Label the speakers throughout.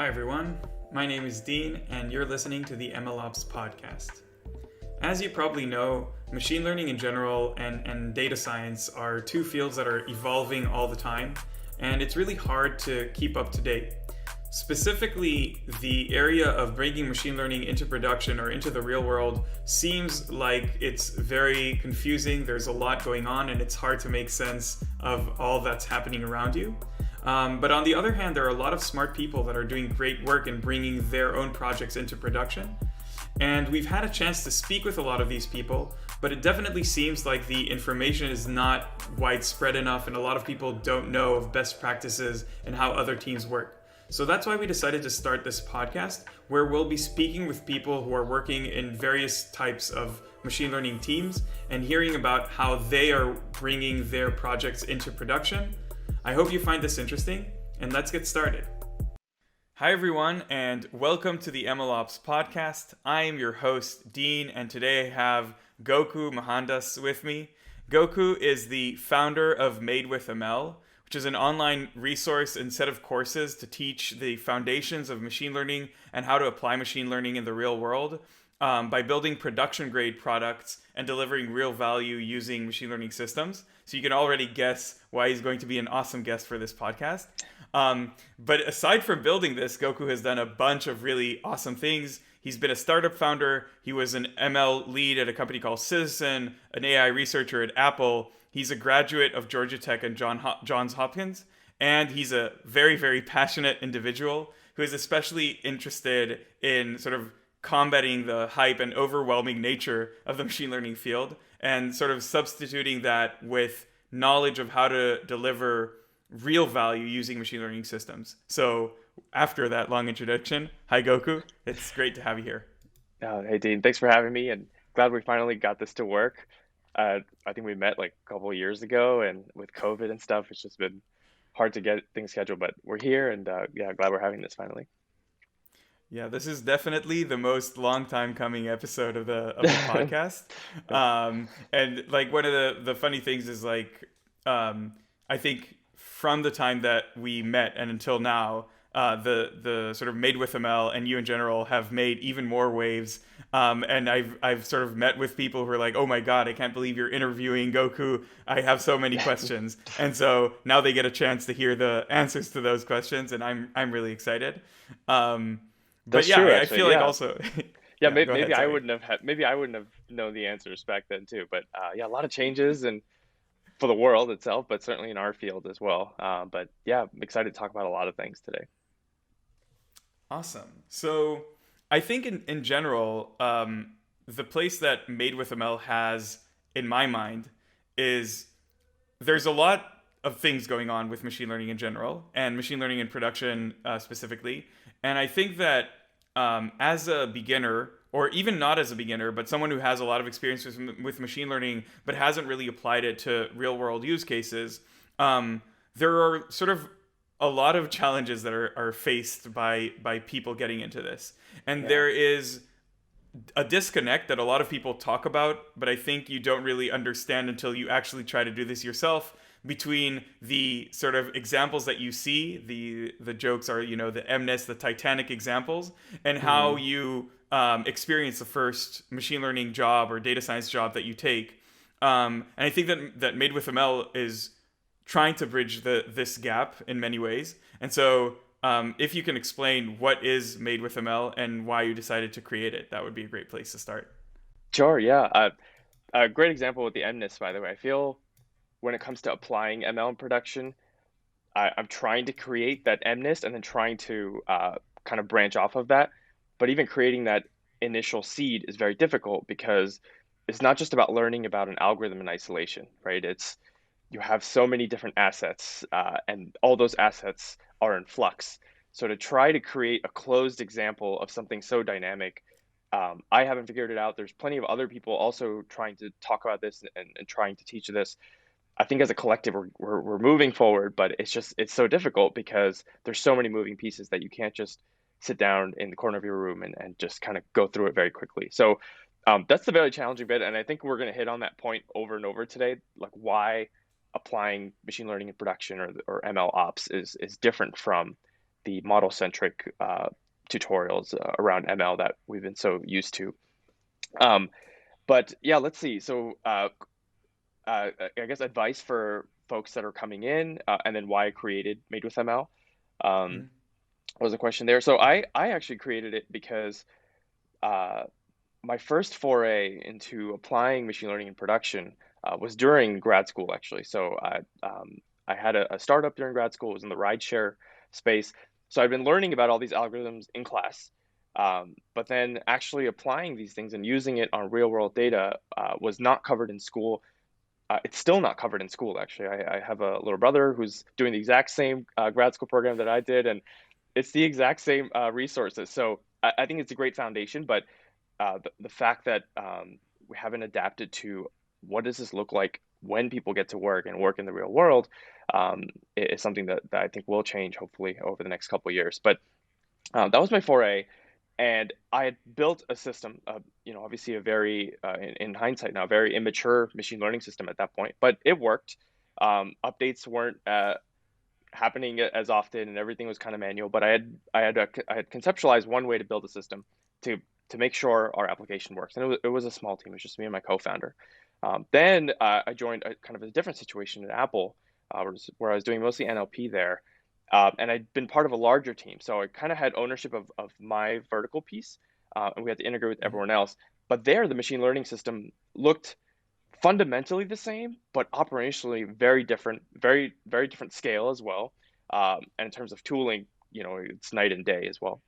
Speaker 1: Hi everyone, my name is Dean and you're listening to the MLOps podcast. As you probably know, machine learning in general and data science are two fields that are evolving all the time, and it's really hard to keep up to date. Specifically, the area of bringing machine learning into production or into the real world seems like it's very confusing. There's a lot going on and it's hard to make sense of all that's happening around you. But on the other hand, there are a lot of smart people that are doing great work in bringing their own projects into production. And we've had a chance to speak with a lot of these people, but it definitely seems like the information is not widespread enough and a lot of people don't know of best practices and how other teams work. So that's why we decided to start this podcast, where we'll be speaking with people who are working in various types of machine learning teams and hearing about how they are bringing their projects into production. I hope you find this interesting, and let's get started. Hi everyone, and welcome to the MLOps podcast. I am your host, Dean, and today I have Goku Mohandas with me. Goku is the founder of Made with ML, which is an online resource and set of courses to teach the foundations of machine learning and how to apply machine learning in the real world by building production-grade products and delivering real value using machine learning systems. So you can already guess why he's going to be an awesome guest for this podcast. But aside from building this, Goku has done a bunch of really awesome things. He's been a startup founder. He was an ML lead at a company called Citizen, an AI researcher at Apple. He's a graduate of Georgia Tech and Johns Hopkins. And he's a very, very passionate individual who is especially interested in sort of combating the hype and overwhelming nature of the machine learning field and sort of substituting that with knowledge of how to deliver real value using machine learning systems. So after that long introduction, hi Goku, it's great to have you here.
Speaker 2: Hey Dean, thanks for having me, and glad we finally got this to work. I think we met like a couple of years ago, and with COVID and stuff, it's just been hard to get things scheduled, but we're here, and yeah, glad we're having this finally.
Speaker 1: Yeah, this is definitely the most long time coming episode of the podcast. And like one of the funny things is like I think from the time that we met and until now, the sort of Made with ML and you in general have made even more waves. And I've sort of met with people who are like, oh my God, I can't believe you're interviewing Goku. I have so many questions. And so now they get a chance to hear the answers to those questions, and I'm really excited. But
Speaker 2: That's
Speaker 1: yeah,
Speaker 2: true,
Speaker 1: I
Speaker 2: actually.
Speaker 1: feel like
Speaker 2: Yeah,
Speaker 1: also,
Speaker 2: yeah.
Speaker 1: yeah,
Speaker 2: Maybe,
Speaker 1: go ahead. Sorry.
Speaker 2: maybe I wouldn't have known the answers back then too. But yeah, a lot of changes and for the world itself, but certainly in our field as well. But yeah, I'm excited to talk about a lot of things today.
Speaker 1: Awesome. So I think in general, the place that Made with ML has in my mind is there's a lot of things going on with machine learning in general and machine learning in production specifically. And I think that as a beginner, or even not as a beginner, but someone who has a lot of experience with machine learning but hasn't really applied it to real world use cases, there are sort of a lot of challenges that are faced by people getting into this. And
Speaker 2: Yeah.
Speaker 1: there is a disconnect that a lot of people talk about, but I think you don't really understand until you actually try to do this yourself, between the sort of examples that you see, the jokes are, you know, the MNIST, the Titanic examples, and how
Speaker 2: Hmm.
Speaker 1: you experience the first machine learning job or data science job that you take. And I think that Made with ML is trying to bridge this gap in many ways. And so if you can explain what is Made with ML and why you decided to create it, that would be a great place to start.
Speaker 2: Sure. Yeah. A great example with the MNIST, by the way. I feel when it comes to applying ML in production, I'm trying to create that MNIST and then trying to kind of branch off of that. But even creating that initial seed is very difficult because it's not just about learning about an algorithm in isolation, right? It's you have so many different assets, and all those assets are in flux. So to try to create a closed example of something so dynamic, I haven't figured it out. There's plenty of other people also trying to talk about this and trying to teach this. I think as a collective, we're moving forward, but it's so difficult because there's so many moving pieces that you can't just sit down in the corner of your room and just kind of go through it very quickly. So that's the very challenging bit, and I think we're going to hit on that point over and over today, like why applying machine learning in production or ML ops is different from the model-centric tutorials around ML that we've been so used to. Um, but yeah, let's see. So I guess advice for folks that are coming in, and then why I created Made with ML. Um,
Speaker 1: Mhm.
Speaker 2: was a question there. So I actually created it because uh, my first foray into applying machine learning in production was during grad school, actually. So I had a startup during grad school. It was in the rideshare space. So I've been learning about all these algorithms in class, but then actually applying these things and using it on real world data was not covered in school. It's still not covered in school, actually. I have a little brother who's doing the exact same grad school program that I did, and it's the exact same resources. So I think it's a great foundation, but the fact that we haven't adapted to what does this look like when people get to work and work in the real world is something that I think will change hopefully over the next couple of years. But that was my foray, and I had built a system, obviously a very, in hindsight now, very immature machine learning system at that point, but it worked. Updates weren't happening as often, and everything was kind of manual. But I had conceptualized one way to build a system to to make sure our application works, and it was a small team. It was just me and my co-founder. Then I joined a kind of a different situation at Apple, where I was doing mostly NLP there, and I'd been part of a larger team, so I kind of had ownership of my vertical piece, and we had to integrate with
Speaker 1: Mhm.
Speaker 2: everyone else. But there, the machine learning system looked fundamentally the same, but operationally very different, very, very different scale as well. And in terms of tooling, it's night and day as well.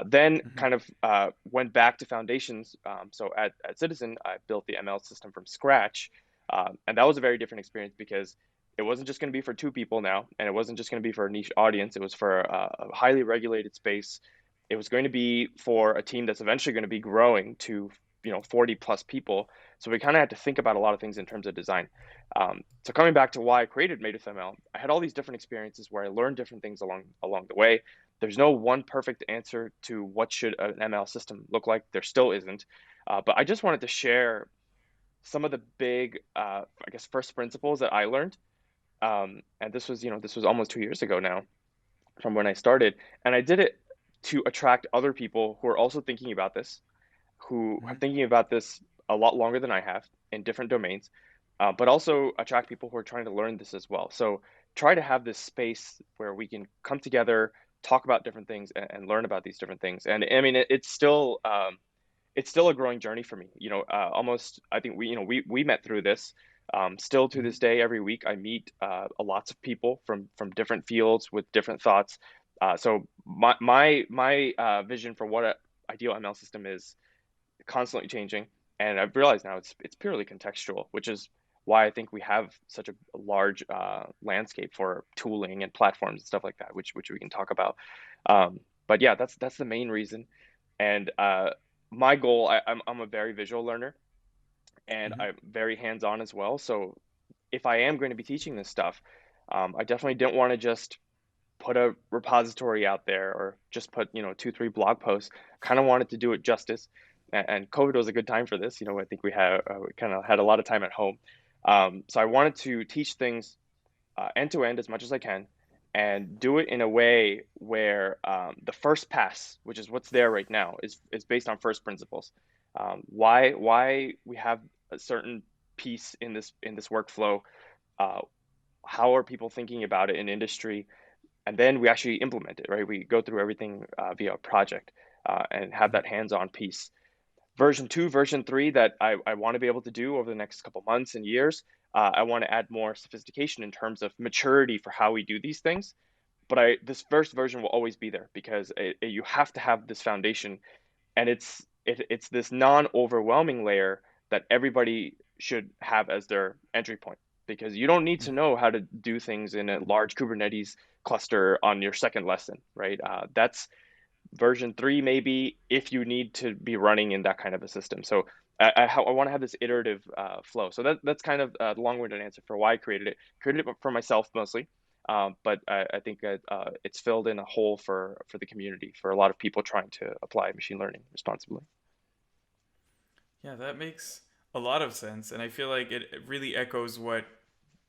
Speaker 2: Then
Speaker 1: Mhm.
Speaker 2: kind of went back to foundations. So at Citizen, I built the ML system from scratch. And that was a very different experience because it wasn't just going to be for two people now, and it wasn't just going to be for a niche audience. It was for a highly regulated space. It was going to be for a team that's eventually going to be growing to 40 plus people, so we kind of had to think about a lot of things in terms of design. So coming back to why I created Made with ML, I had all these different experiences where I learned different things along the way. There's no one perfect answer to what should an ML system look like. There still isn't. But I just wanted to share some of the big, I guess, first principles that I learned. And this was almost 2 years ago now from when I started, and I did it to attract other people who are also thinking about this, who are
Speaker 1: Mhm.
Speaker 2: thinking about this a lot longer than I have in different domains, but also attract people who are trying to learn this as well. So try to have this space where we can come together, talk about different things, and learn about these different things. And I mean, it's still a growing journey for me. Almost I think we met through this. Still to this
Speaker 1: Mhm.
Speaker 2: day, every week I meet lots of people from different fields with different thoughts. So my vision for what an ideal ML system is constantly changing, and I've realized now it's purely contextual, which is why I think we have such a large landscape for tooling and platforms and stuff like that, which we can talk about. But yeah, that's the main reason. And my goal, I'm a very visual learner, and
Speaker 1: Mhm.
Speaker 2: I'm very hands-on as well. So if I am going to be teaching this stuff, I definitely didn't want to just put a repository out there or just put 2 3 blog posts. Kind of wanted to do it justice, and COVID was a good time for this. I think we kind of had a lot of time at home, so I wanted to teach things end to end as much as I can, and do it in a way where the first pass, which is what's there right now, is based on first principles. Why we have a certain piece in this workflow, uh, how are people thinking about it in industry, and then we actually implement it, right? We go through everything via a project, and have
Speaker 1: Mhm.
Speaker 2: that hands-on piece. Version 2, version 3 that I want to be able to do over the next couple months and years. I want to add more sophistication in terms of maturity for how we do these things. But this first version will always be there because you have to have this foundation, and it's this non-overwhelming layer that everybody should have as their entry point, because you don't need to
Speaker 1: Mhm.
Speaker 2: know how to do things in a large Kubernetes cluster on your second lesson, right? That's version 3 maybe if you need to be running in that kind of a system. So I want to have this iterative flow. So that's kind of the long-winded answer for why I created it for myself mostly. But I think it's filled in a hole for the community, for a lot of people trying to apply machine learning responsibly.
Speaker 1: Yeah, that makes a lot of sense, and I feel like it really echoes what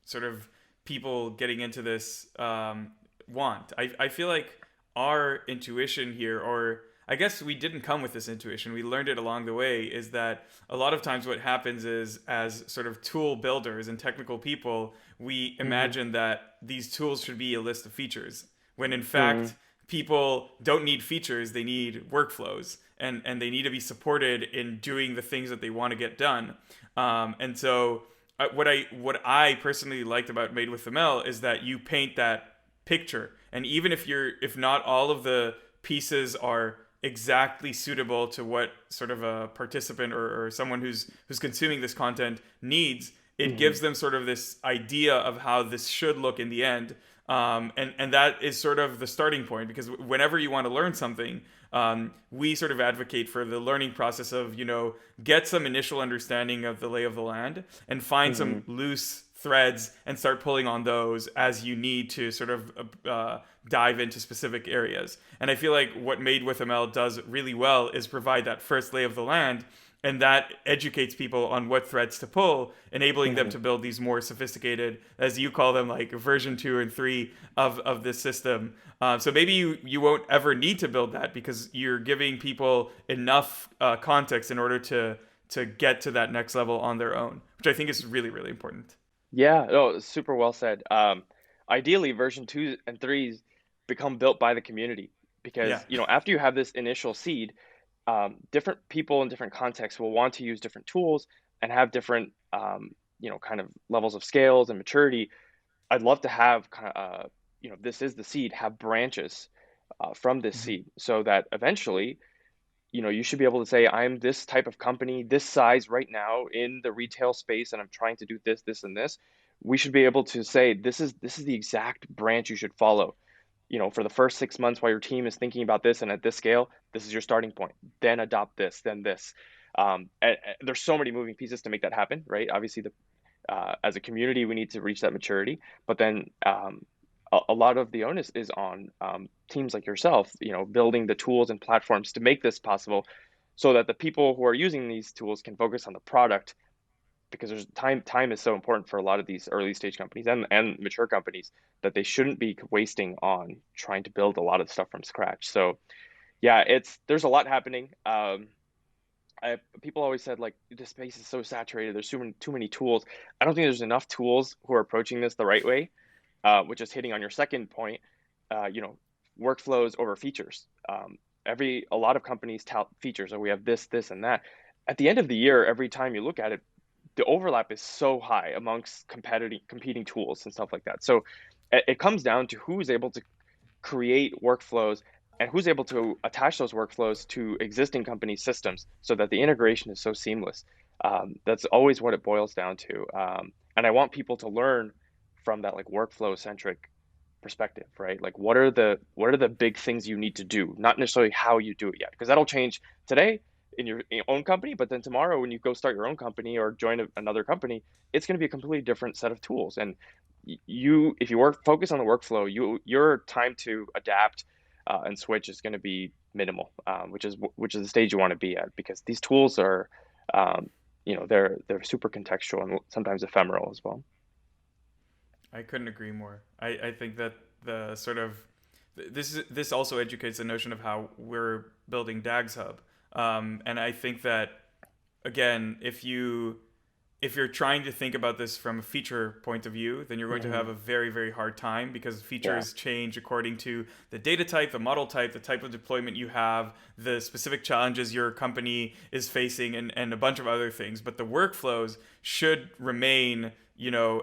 Speaker 1: sort of people getting into this want. I feel like our intuition here, or I guess we didn't come with this intuition, we learned it along the way, is that a lot of times what happens is, as sort of tool builders and technical people, we
Speaker 2: Mm-hmm.
Speaker 1: imagine that these tools should be a list of features, when in
Speaker 2: Mm-hmm.
Speaker 1: fact, people don't need features, they need workflows. And they need to be supported in doing the things that they want to get done. And so, what I personally liked about Made with ML is that you paint that picture, and even if not all of the pieces are exactly suitable to what sort of a participant, or someone who's consuming this content needs, it
Speaker 2: Mm-hmm.
Speaker 1: gives them sort of this idea of how this should look in the end. And that is sort of the starting point, because whenever you want to learn something, we sort of advocate for the learning process of, get some initial understanding of the lay of the land and find
Speaker 2: Mm-hmm.
Speaker 1: some loose threads and start pulling on those as you need to sort of dive into specific areas. And I feel like what Made with ML does really well is provide that first lay of the land, and that educates people on what threads to pull, enabling them
Speaker 2: Mm-hmm.
Speaker 1: to build these more sophisticated, as you call them, like version 2 and 3 of this system. So maybe you won't ever need to build that, because you're giving people enough context in order to get to that next level on their own, which I think is really, really important.
Speaker 2: Yeah, no, super well said. Ideally, version twos and threes become built by the community
Speaker 1: Yeah.
Speaker 2: because, after you have this initial seed, different people in different contexts will want to use different tools and have different, kind of levels of scales and maturity. I'd love to have kind of, this is the seed, have branches from this
Speaker 1: Hmm.
Speaker 2: seed so that eventually, you should be able to say, I'm this type of company, this size right now in the retail space, and I'm trying to do this, this, and this. We should be able to say, this is the exact branch you should follow. For the first 6 months while your team is thinking about this and at this scale, this is your starting point. Then adopt this, then this. There's so many moving pieces to make that happen, right? Obviously, as a community, we need to reach that maturity, but then a lot of the onus is on teams like yourself, building the tools and platforms to make this possible so that the people who are using these tools can focus on the product because there's time is so important for a lot of these early stage companies and mature companies that they shouldn't be wasting on trying to build a lot of stuff from scratch. So yeah, there's a lot happening. People always said like the space is so saturated. There's too many tools. I don't think there's enough tools who are approaching this the right way, which is hitting on your second point. Uh, you know, Workflows over features. A lot of companies tout features, or we have this, and that. At the end of the year, every time you look at it, the overlap is so high amongst competing tools and stuff like that. So it comes down to who's able to create workflows and who's able to attach those workflows to existing company systems so that the integration is so seamless. That's always what it boils down to. And I want people to learn from that like workflow centric perspective, right? Like what are the big things you need to do, not necessarily how you do it yet, because that'll change today in your own company, but then tomorrow when you go start your own company or join another company, it's going to be a completely different set of tools. And if you focus on the workflow, your time to adapt and switch is going to be minimal, which is the stage you want to be at because these tools are, they're super contextual and sometimes ephemeral as well.
Speaker 1: I couldn't agree more. I think that the sort of this also educates the notion of how we're building DagsHub, and I think that, again, if you're trying to think about this from a feature point of view, then you're going to
Speaker 2: Hmm.
Speaker 1: have a very, very hard time, because
Speaker 2: Yeah.
Speaker 1: features change according to the data type, the model type, the type of deployment you have, the specific challenges your company is facing, and a bunch of other things. But the workflows should remain,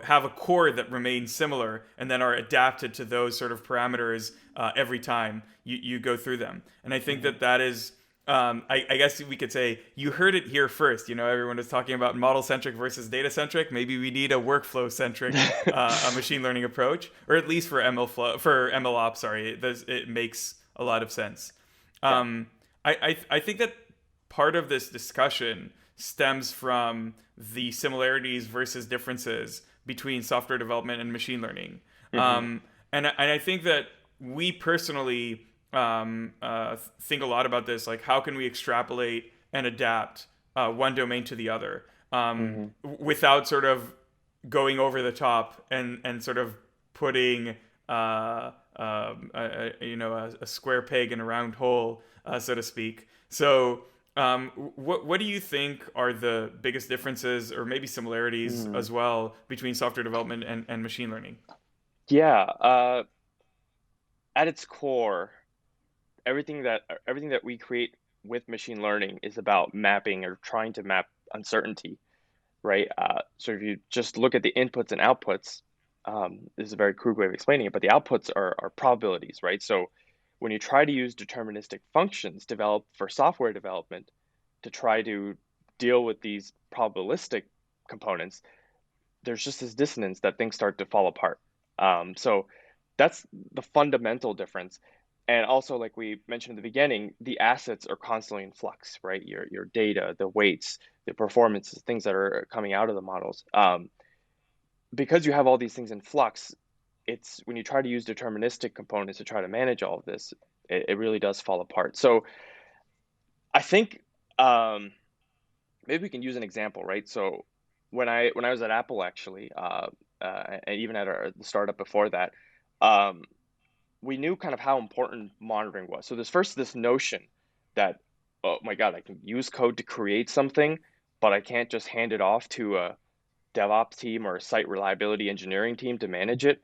Speaker 1: have a core that remains similar and then are adapted to those sort of parameters every time you go through them. And I think
Speaker 2: Hmm.
Speaker 1: that is, I guess we could say, you heard it here first. Everyone is talking about model centric versus data centric. Maybe we need a workflow centric a machine learning approach, or at least for MLOps. Sorry, it makes a lot of sense.
Speaker 2: Yeah.
Speaker 1: I think that part of this discussion stems from the similarities versus differences between software development and machine learning.
Speaker 2: Hmm.
Speaker 1: And I think that we personally think a lot about this, like how can we extrapolate and adapt one domain to the other,
Speaker 2: Hmm.
Speaker 1: without sort of going over the top and sort of putting a square peg in a round hole, so to speak. So, what do you think are the biggest differences, or maybe similarities
Speaker 2: Mm,
Speaker 1: as well, between software development and machine learning?
Speaker 2: yeah, at its core, everything that we create with machine learning is about mapping or trying to map uncertainty, right? So if you just look at the inputs and outputs, this is a very crude way of explaining it, but the outputs are probabilities, right? So when you try to use deterministic functions developed for software development to try to deal with these probabilistic components, there's just this dissonance that things start to fall apart. So that's the fundamental difference. And also, like we mentioned in the beginning, the assets are constantly in flux, right? Your data, the weights, the performances, things that are coming out of the models. Because you have all these things in flux, it's when you try to use deterministic components to try to manage all of this, it really does fall apart. So I think um, maybe we can use an example, right? So when I was at Apple, actually, and even at the startup before that, um, we knew kind of how important monitoring was. So there's first this notion that, oh my God, I can use code to create something, but I can't just hand it off to a DevOps team or a site reliability engineering team to manage it.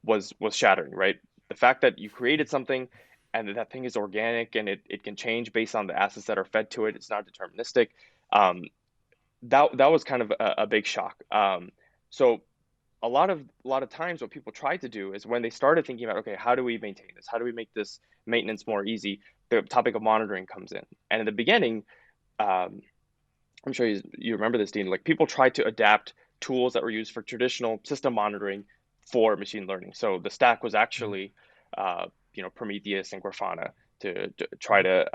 Speaker 2: Was shattering, right? The fact that you created something and that thing is organic and it can change based on the assets that are fed to it. It's not deterministic. Um, that was kind of a big shock. So a lot of times what people try to do is when they started thinking about, okay, how do we maintain this? How do we make this maintenance more easy? The topic of monitoring comes in. And in the beginning, um, I'm sure you remember this, Dean, like people tried to adapt tools that were used for traditional system monitoring for machine learning. So the stack was actually, Prometheus and Grafana to try to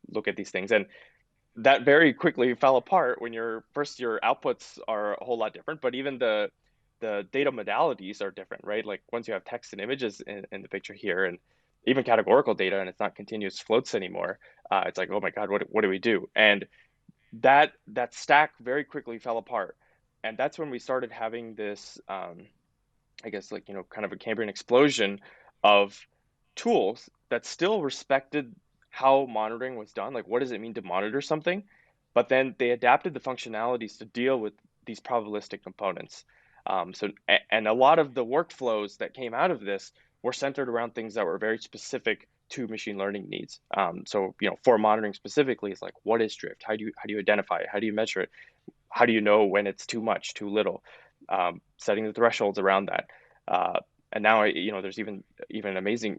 Speaker 2: look at these things. And that very quickly fell apart when your outputs are a whole lot different, but even the data modalities are different, right? Like once you have text and images in the picture here, and even categorical data, and it's not continuous floats anymore, it's like, oh my God, what do we do? And that stack very quickly fell apart, and that's when we started having this, I guess, like, kind of a Cambrian explosion of tools that still respected how monitoring was done. Like, what does it mean to monitor something? But then they adapted the functionalities to deal with these probabilistic components. And a lot of the workflows that came out of this were centered around things that were very specific to machine learning needs. For monitoring specifically, it's like, what is drift? How do you identify it? How do you measure it? How do you know when it's too much, too little? Setting the thresholds around that. Uh, and now, there's even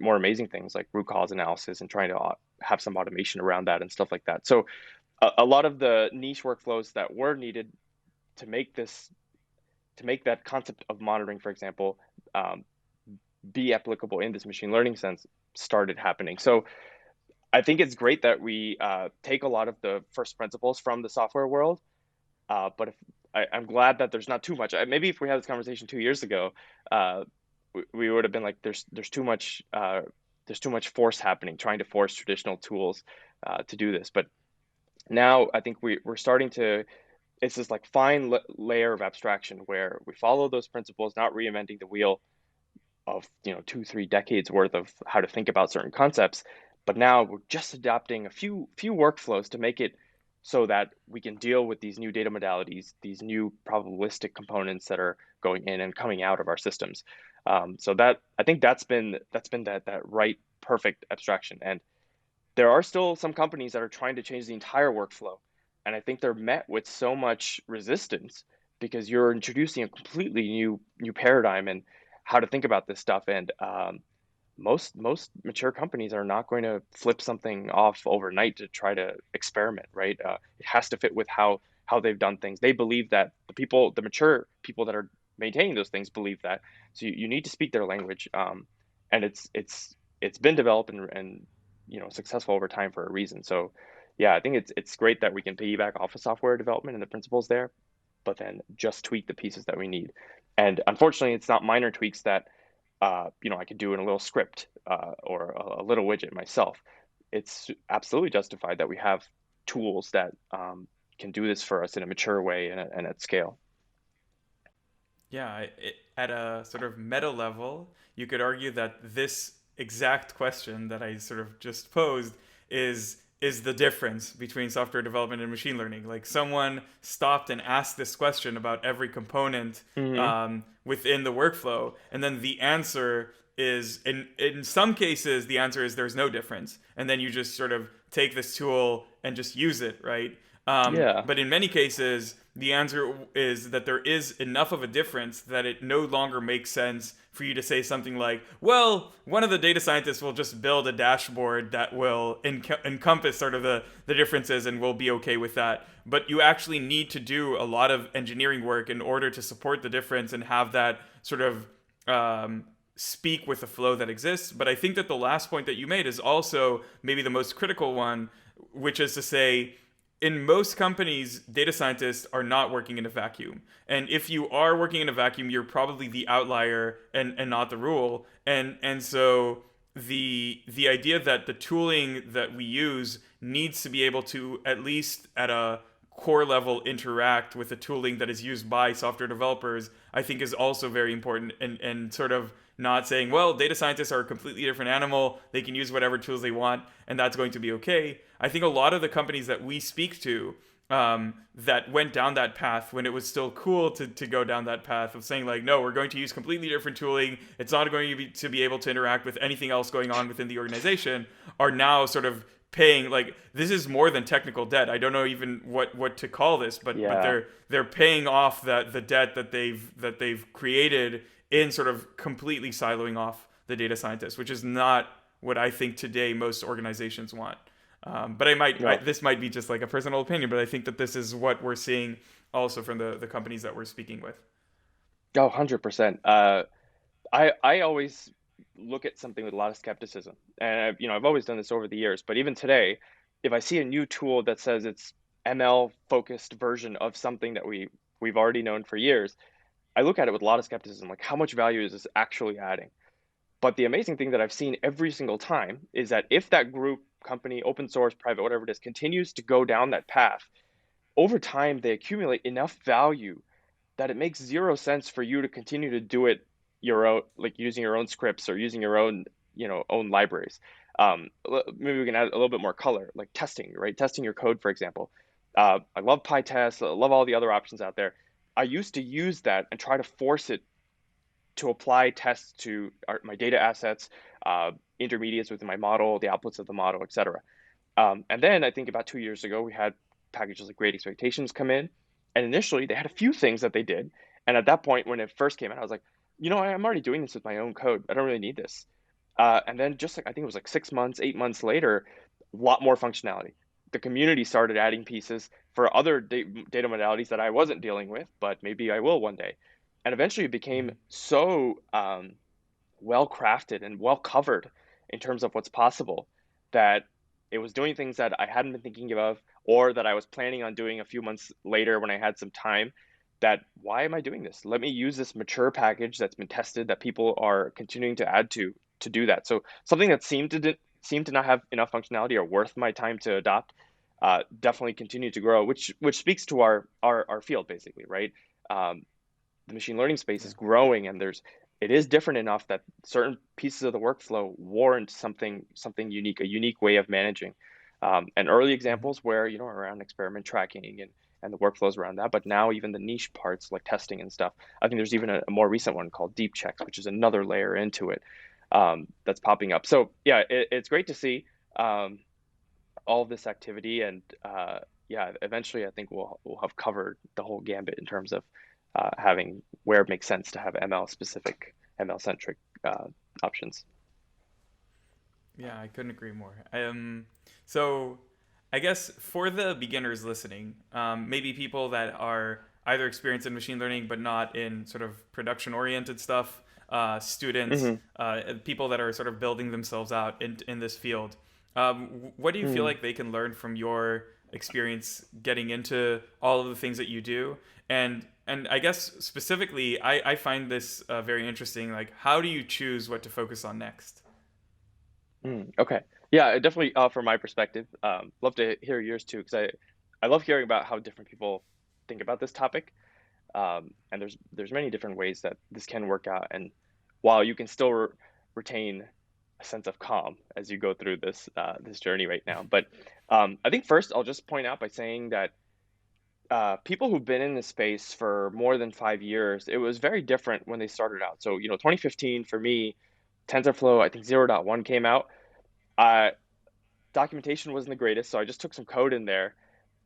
Speaker 2: more amazing things like root cause analysis and trying to have some automation around that and stuff like that. So a lot of the niche workflows that were needed to make this to make that concept of monitoring, for example, um, be applicable in this machine learning sense started happening. So I think it's great that we take a lot of the first principles from the software world, but I'm glad that there's not too much. Maybe if we had this conversation 2 years ago, uh, we would have been like, there's too much force happening, trying to force traditional tools to do this. But now I think we're starting to. It's this like fine layer of abstraction where we follow those principles, not reinventing the wheel of 2 3 decades worth of how to think about certain concepts, but now we're just adapting a few workflows to make it so that we can deal with these new data modalities, these new probabilistic components that are going in and coming out of our systems. So that I think that's been that right perfect abstraction. And there are still some companies that are trying to change the entire workflow. And I think they're met with so much resistance because you're introducing a completely new paradigm and how to think about this stuff. And most mature companies are not going to flip something off overnight to try to experiment, right? It has to fit with how they've done things. They believe that the mature people that are maintaining those things believe that. So you need to speak their language. And it's been developed and successful over time for a reason. So yeah, I think it's great that we can piggyback off of software development and the principles there, but then just tweak the pieces that we need. And unfortunately, it's not minor tweaks that I could do in a little script or a little widget myself. It's absolutely justified that we have tools that can do this for us in a mature way and at scale.
Speaker 1: Yeah, at a sort of meta level, you could argue that this exact question that I sort of just posed is the difference between software development and machine learning. Like someone stopped and asked this question about every component
Speaker 2: Hmm.
Speaker 1: within the workflow, and then the answer is in some cases the answer is there's no difference, and then you just sort of take this tool and just use it, right?
Speaker 2: Yeah.
Speaker 1: But in many cases, the answer is that there is enough of a difference that it no longer makes sense for you to say something like, well, one of the data scientists will just build a dashboard that will encompass sort of the differences and we'll be okay with that. But you actually need to do a lot of engineering work in order to support the difference and have that sort of speak with the flow that exists. But I think that the last point that you made is also maybe the most critical one, which is to say, in most companies, data scientists are not working in a vacuum. And if you are working in a vacuum, you're probably the outlier and not the rule. And so the idea that the tooling that we use needs to be able to, at least at a core level, interact with the tooling that is used by software developers, I think is also very important, and sort of not saying, well, data scientists are a completely different animal, they can use whatever tools they want and that's going to be okay. I think a lot of the companies that we speak to that went down that path when it was still cool to go down that path of saying like, no, we're going to use completely different tooling, it's not going to be able to interact with anything else going on within the organization, are now sort of paying, like, this is more than technical debt. I don't know even what to call this, but
Speaker 2: Yeah.
Speaker 1: they're paying off that the debt that they've created in sort of completely siloing off the data scientist, which is not what I think today most organizations want. But
Speaker 2: No.
Speaker 1: this might be just like a personal opinion, but I think that this is what we're seeing also from the companies that we're speaking with.
Speaker 2: Oh, 100%. I always look at something with a lot of skepticism, and I've always done this over the years. But even today, if I see a new tool that says it's ML focused version of something that we've already known for years, I look at it with a lot of skepticism. Like, how much value is this actually adding? But the amazing thing that I've seen every single time is that if that group, company, open source, private, whatever it is, continues to go down that path, over time they accumulate enough value that it makes zero sense for you to continue to do it your own, like using your own scripts or using your own, own libraries. Maybe we can add a little bit more color, like testing, right? Testing your code, for example. I love PyTest. I love all the other options out there. I used to use that and try to force it to apply tests to my data assets, intermediates within my model, the outputs of the model, et cetera. And then I think about 2 years ago, we had packages like Great Expectations come in. And initially, they had a few things that they did. And at that point, when it first came out, I was like, I'm already doing this with my own code. I don't really need this. And then just like, I think it was like 6 months, 8 months later, a lot more functionality. The community started adding pieces for other data modalities that I wasn't dealing with, but maybe I will one day. And eventually it became so well crafted and well covered in terms of what's possible that it was doing things that I hadn't been thinking of or that I was planning on doing a few months later when I had some time. That why am I doing this? Let me use this mature package that's been tested that people are continuing to add to do that. So something that seemed to not have enough functionality or worth my time to adopt definitely continued to grow, which speaks to our field basically, right? The machine learning space
Speaker 1: Yeah.
Speaker 2: is growing, and it is different enough that certain pieces of the workflow warrant something unique, a unique way of managing. And early
Speaker 1: Mhm.
Speaker 2: examples where around experiment tracking and the workflows around that, but now even the niche parts like testing and stuff. I think there's even a more recent one called deep checks, which is another layer into it that's popping up. So yeah, it's great to see all of this activity, and yeah, eventually I think we'll have covered the whole gambit in terms of having where it makes sense to have ML specific, ML centric options.
Speaker 1: Yeah, I couldn't agree more. So I guess for the beginners listening, maybe people that are either experienced in machine learning but not in sort of production oriented stuff, students,
Speaker 2: Hmm.
Speaker 1: people that are sort of building themselves out in this field. What do you feel
Speaker 2: Hmm.
Speaker 1: like they can learn from your experience getting into all of the things that you do? And I guess specifically, I find this very interesting. Like, how do you choose what to focus on next?
Speaker 2: Okay. Yeah, definitely. From my perspective, love to hear yours too, because I love hearing about how different people think about this topic. And there's many different ways that this can work out. And while you can still retain a sense of calm as you go through this journey right now. But I think first I'll just point out by saying that people who've been in this space for more than 5 years, it was very different when they started out. So, 2015 for me, TensorFlow, I think 0.1 came out. Uh, Documentation wasn't the greatest, so I just took some code in there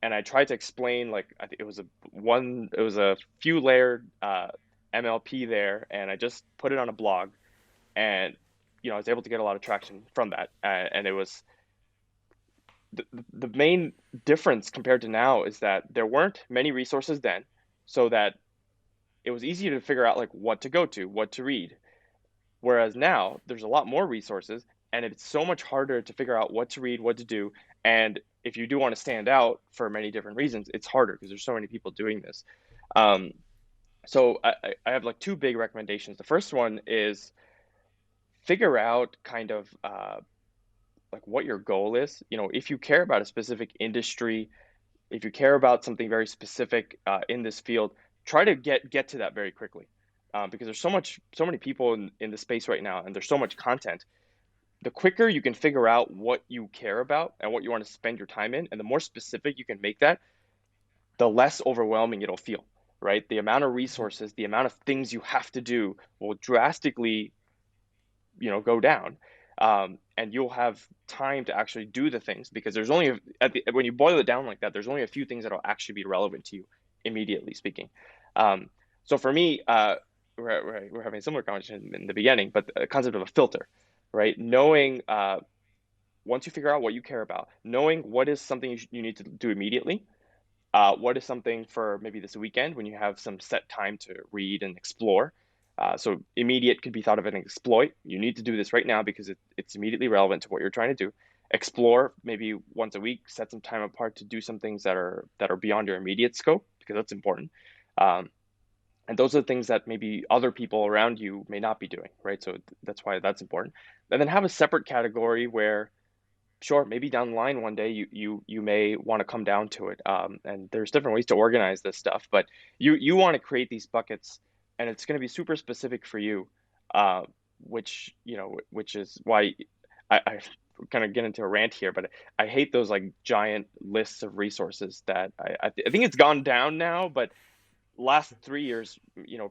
Speaker 2: and I tried to explain, like, I think it was a few layered MLP there, and I just put it on a blog, and I was able to get a lot of traction from that. And it was the main difference compared to now is that there weren't many resources then, so that it was easier to figure out like what to go to, what to read. Whereas now there's a lot more resources and it's so much harder to figure out what to read, what to do. And if you do want to stand out for many different reasons, it's harder because there's so many people doing this. Um, so I have like two big recommendations. The first one is figure out kind of like what your goal is. If you care about a specific industry, if you care about something very specific in this field, try to get to that very quickly, because there's so many people in the space right now, and there's so much content. The quicker you can figure out what you care about and what you want to spend your time in, and the more specific you can make that, the less overwhelming it'll feel, right? The amount of resources, the amount of things you have to do will drastically, go down. And you'll have time to actually do the things, because there's only when you boil it down like that, there's only a few things that'll actually be relevant to you, immediately speaking. So for me, we're having a similar conversation in the beginning, but the concept of a filter, right? Knowing once you figure out what you care about, knowing what is something you need to do immediately, what is something for maybe this weekend when you have some set time to read and explore. So immediate could be thought of as an exploit. You need to do this right now because it's immediately relevant to what you're trying to do. Explore maybe once a week, set some time apart to do some things that are beyond your immediate scope, because that's important. And those are the things that maybe other people around you may not be doing, right? So that's why that's important. And then have a separate category where, sure, maybe down the line one day you may want to come down to it. And there's different ways to organize this stuff, but you want to create these buckets, and it's going to be super specific for you, uh, which is why I kind of get into a rant here, but I hate those like giant lists of resources that I think it's gone down now, but last 3 years,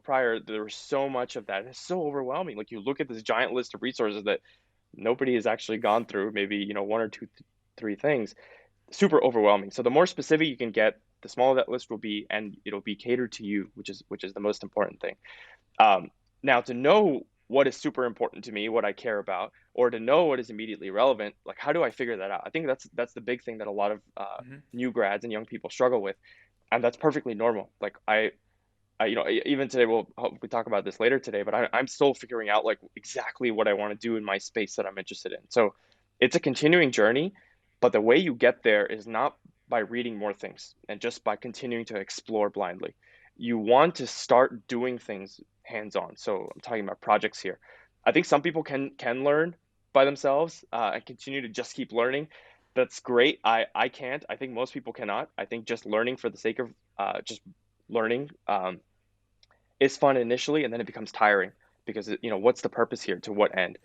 Speaker 2: prior, there was so much of that. It's so overwhelming. Like, you look at this giant list of resources that nobody has actually gone through, maybe, one or two, three things, super overwhelming. So the more specific you can get, the smaller that list will be, and it'll be catered to you, which is the most important thing. Now, to know what is super important to me, what I care about, or to know what is immediately relevant, like, how do I figure that out? I think that's the big thing that a lot of
Speaker 1: Mhm.
Speaker 2: new grads and young people struggle with, and that's perfectly normal. Like, even today, we'll hopefully talk about this later today, but I'm still figuring out like exactly what I want to do in my space that I'm interested in. So it's a continuing journey, but the way you get there is not by reading more things and just by continuing to explore blindly. You want to start doing things hands-on. So I'm talking about projects here. I think some people can learn by themselves and continue to just keep learning. That's great. I can't. I think most people cannot. I think just learning for the sake of just learning is fun initially, and then it becomes tiring because what's the purpose here? To what end?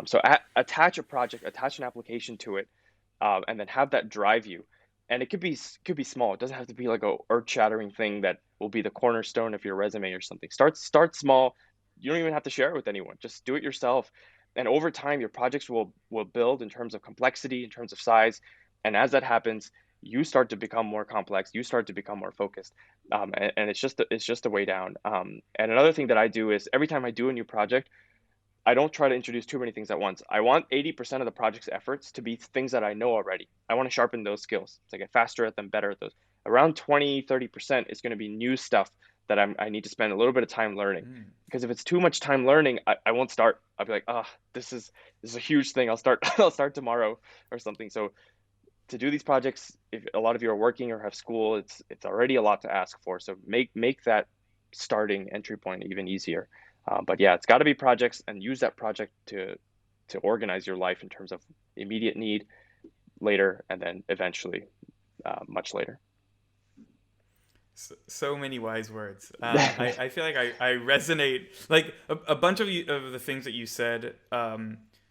Speaker 2: So attach a project, attach an application to it, and then have that drive you. And it could be small. It doesn't have to be like a earth-shattering thing that will be the cornerstone of your resume or something. Start small. You don't even have to share it with anyone. Just do it yourself. And over time, your projects will build in terms of complexity, in terms of size. And as that happens, you start to become more complex. You start to become more focused. And it's just a way down. And another thing that I do is every time I do a new project, I don't try to introduce too many things at once. I want 80% of the project's efforts to be things that I know already. I want to sharpen those skills to get faster at them, better at those. Around 20, 30% is going to be new stuff that I need to spend a little bit of time learning.
Speaker 1: Mm.
Speaker 2: Because if it's too much time learning, I won't start. I'll be like, this is a huge thing. I'll start I'll start tomorrow or something. So to do these projects, if a lot of you are working or have school, it's already a lot to ask for. So make that starting entry point even easier. But yeah, it's got to be projects, and use that project to organize your life in terms of immediate need, later, and then eventually much later.
Speaker 1: So many wise words. I feel like I resonate like a bunch of the things that you said.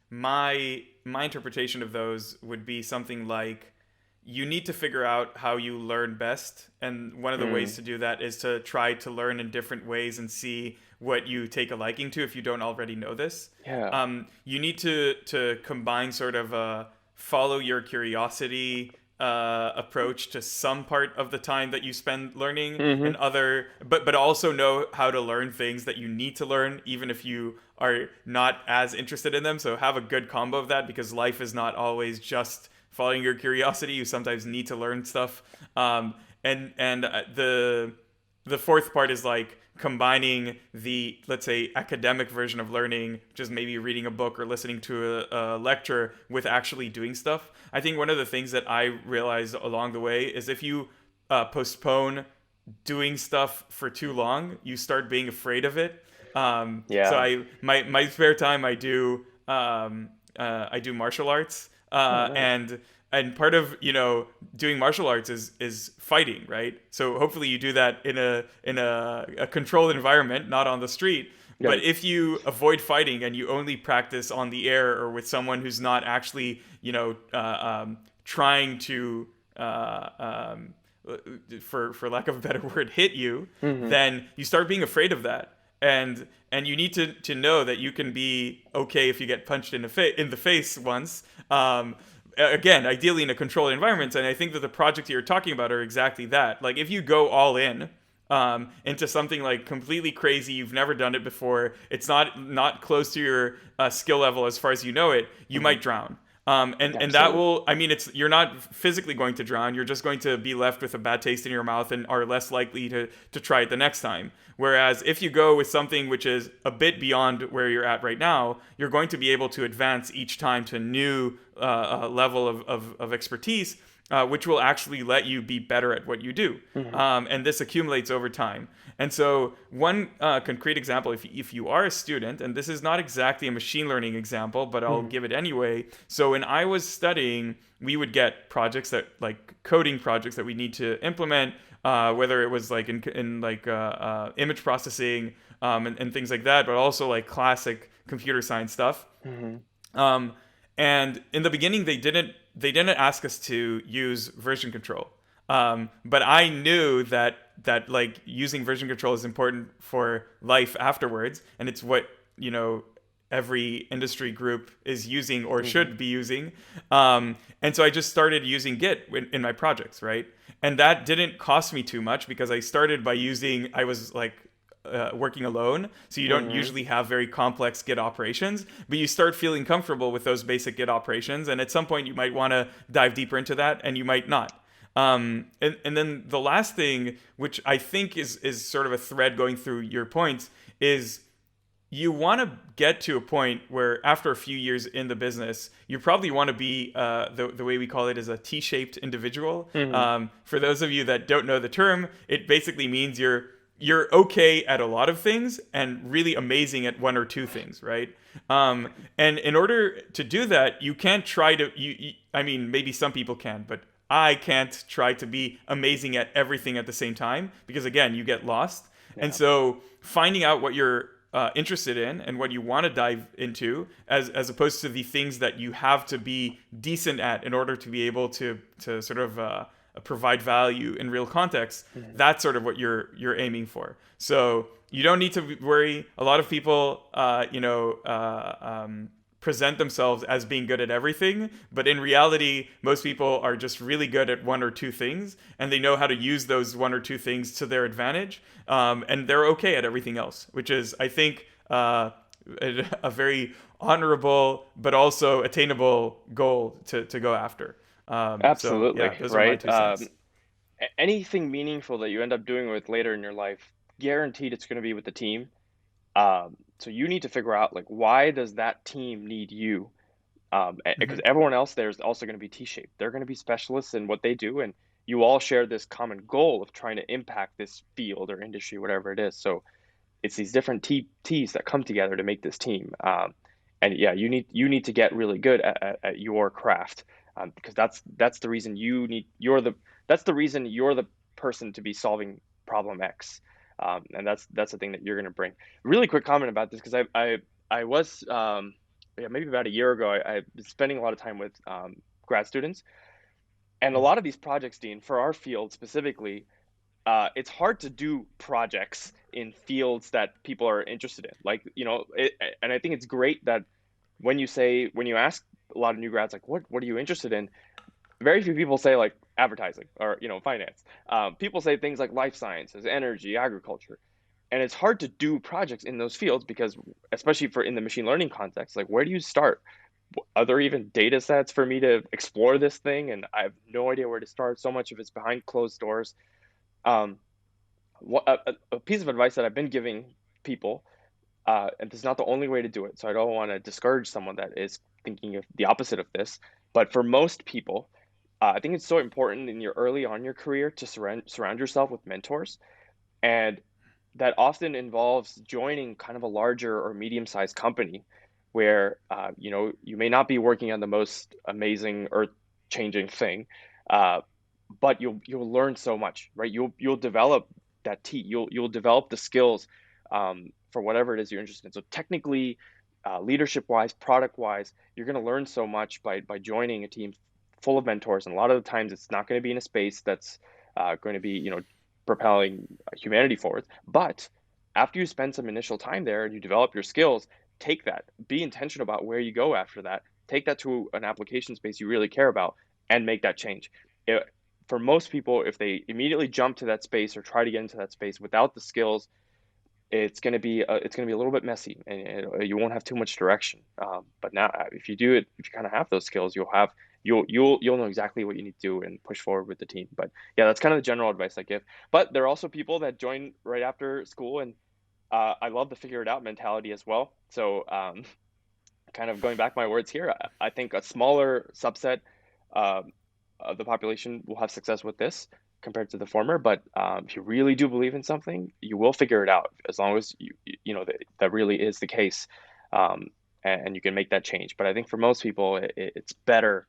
Speaker 1: My interpretation of those would be something like you need to figure out how you learn best, and one of the ways
Speaker 2: Mm,
Speaker 1: to do that is to try to learn in different ways and see what you take a liking to if you don't already know this.
Speaker 2: yeah.
Speaker 1: You need to combine sort of a follow your curiosity approach to some part of the time that you spend learning,
Speaker 2: Hmm.
Speaker 1: and other, but also know how to learn things that you need to learn even if you are not as interested in them. So have a good combo of that, because life is not always just following your curiosity. You sometimes need to learn stuff. And the fourth part is like combining the, let's say, academic version of learning, just maybe reading a book or listening to a lecture, with actually doing stuff. I think one of the things that I realized along the way is if you postpone doing stuff for too long, you start being afraid of it. So
Speaker 2: Yeah.
Speaker 1: my spare time, I do martial arts,
Speaker 2: Oh, nice.
Speaker 1: and part of doing martial arts is fighting, right? So hopefully you do that in a controlled environment, not on the street. But
Speaker 2: Yep.
Speaker 1: if you avoid fighting and you only practice on the air or with someone who's not actually trying to for lack of a better word, hit you,
Speaker 2: Hmm.
Speaker 1: then you start being afraid of that. And you need to know that you can be okay if you get punched in the face once. Again, ideally in a controlled environment. And I think that the projects you're talking about are exactly that. Like if you go all in into something like completely crazy, you've never done it before, it's not close to your skill level as far as you know it, you
Speaker 2: Hmm.
Speaker 1: might drown. And that
Speaker 2: Absolutely.
Speaker 1: will, I mean, you're not physically going to drown. You're just going to be left with a bad taste in your mouth and are less likely to try it the next time. Whereas if you go with something which is a bit beyond where you're at right now, you're going to be able to advance each time to a new level of expertise, which will actually let you be better at what you do.
Speaker 2: Hmm.
Speaker 1: And this accumulates over time. And so, one concrete example, if you are a student, and this is not exactly a machine learning example, but I'll
Speaker 2: Hmm.
Speaker 1: give it anyway. So, when I was studying, we would get projects that, like coding projects that we need to implement, whether it was like in like image processing and things like that, but also like classic computer science stuff.
Speaker 2: Hmm.
Speaker 1: Um, and in the beginning, they didn't ask us to use version control. But I knew that like using version control is important for life afterwards, and it's what you know every industry group is using or
Speaker 2: Hmm.
Speaker 1: should be using. And so I just started using Git in my projects, right? And that didn't cost me too much because I started by using. I was like working alone, so you don't
Speaker 2: Hmm.
Speaker 1: usually have very complex Git operations, but you start feeling comfortable with those basic Git operations, and at some point you might want to dive deeper into that, and you might not. And then the last thing, which I think is sort of a thread going through your points, is you want to get to a point where after a few years in the business, you probably want to be the way we call it is a T-shaped individual.
Speaker 2: Hmm.
Speaker 1: For those of you that don't know the term, it basically means you're okay at a lot of things and really amazing at one or two things, right? And in order to do that, you can't try to I mean, maybe some people can, but I can't try to be amazing at everything at the same time, because again, you get lost. And
Speaker 2: Yeah.
Speaker 1: so finding out what you're interested in and what you want to dive into, as opposed to the things that you have to be decent at in order to be able to sort of provide value in real context.
Speaker 2: Hmm.
Speaker 1: That's sort of what you're aiming for. So you don't need to worry. A lot of people, present themselves as being good at everything, but in reality, most people are just really good at one or two things, and they know how to use those one or two things to their advantage, and they're okay at everything else, which is, I think, a very honorable but also attainable goal to go after. So
Speaker 2: Absolutely,
Speaker 1: yeah, those are my
Speaker 2: right?
Speaker 1: 2 cents.
Speaker 2: Anything meaningful that you end up doing with later in your life, guaranteed it's going to be with the team. So you need to figure out like why does that team need you? Because
Speaker 1: Hmm.
Speaker 2: everyone else there is also going to be T-shaped. They're going to be specialists in what they do, and you all share this common goal of trying to impact this field or industry, whatever it is. So it's these different T's that come together to make this team. And yeah, you need to get really good at your craft, because that's the reason you need you're the that's the reason you're the person to be solving. problem X. And that's the thing that you're going to bring. Really quick comment about this, because I was yeah, maybe about a year ago, I was spending a lot of time with grad students, and a lot of these projects, Dean, for our field specifically, it's hard to do projects in fields that people are interested in. Like, and I think it's great that when you ask a lot of new grads, like, what are you interested in? Very few people say like advertising or finance. People say things like life sciences, energy, agriculture, and it's hard to do projects in those fields because, especially for in the machine learning context, like, where do you start? Are there even data sets for me to explore this thing? And I have no idea where to start. So much of it's behind closed doors. Um, a piece of advice that I've been giving people, and this is not the only way to do it, so I don't want to discourage someone that is thinking of the opposite of this, but for most people, I think it's so important in your early on your career to surround yourself with mentors, and that often involves joining kind of a larger or medium-sized company where you may not be working on the most amazing earth-changing thing, uh, but you'll learn so much, right? You'll develop you'll develop the skills for whatever it is you're interested in. So technically, leadership-wise, product-wise, you're going to learn so much by joining a team full of mentors. And a lot of the times, it's not going to be in a space that's going to be propelling humanity forward. But after you spend some initial time there and you develop your skills, take that, be intentional about where you go after that, take that to an application space you really care about, and make that change. For most people, if they immediately jump to that space or try to get into that space without the skills, it's going to be a little bit messy, and you won't have too much direction. But now, if you do it, if you kind of have those skills, you'll know exactly what you need to do and push forward with the team. But yeah, that's kind of the general advice I give. But there are also people that join right after school, and I love the figure it out mentality as well. So kind of going back my words here, I think a smaller subset of the population will have success with this compared to the former. But if you really do believe in something, you will figure it out, as long as you know that really is the case, and you can make that change. But I think for most people, it's better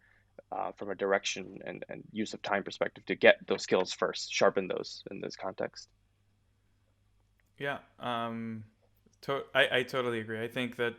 Speaker 2: from a direction and use of time perspective to get those skills first, sharpen those in this context.
Speaker 1: Yeah, I totally agree. I think that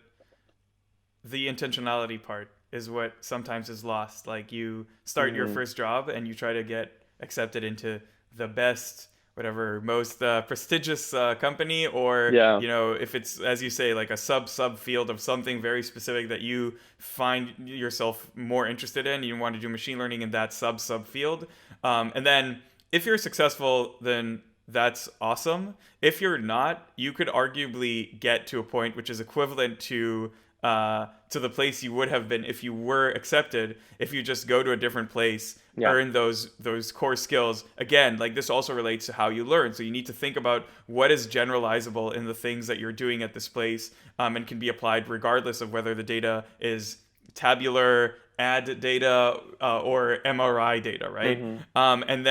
Speaker 1: the intentionality part is what sometimes is lost. Like, you start your
Speaker 2: Hmm.
Speaker 1: first job and you try to get accepted into the best, whatever, most prestigious company, or
Speaker 2: Yeah.
Speaker 1: if it's, as you say, like a sub field of something very specific that you find yourself more interested in. You want to do machine learning in that sub field, and then if you're successful, then that's awesome. If you're not, you could arguably get to a point which is equivalent to the place you would have been if you were accepted, if you just go to a different place,
Speaker 2: Yeah.
Speaker 1: earn those core skills. Again, like, this also relates to how you learn. So you need to think about what is generalizable in the things that you're doing at this place, and can be applied regardless of whether the data is tabular, ad data, or MRI data, right?
Speaker 2: Hmm.
Speaker 1: And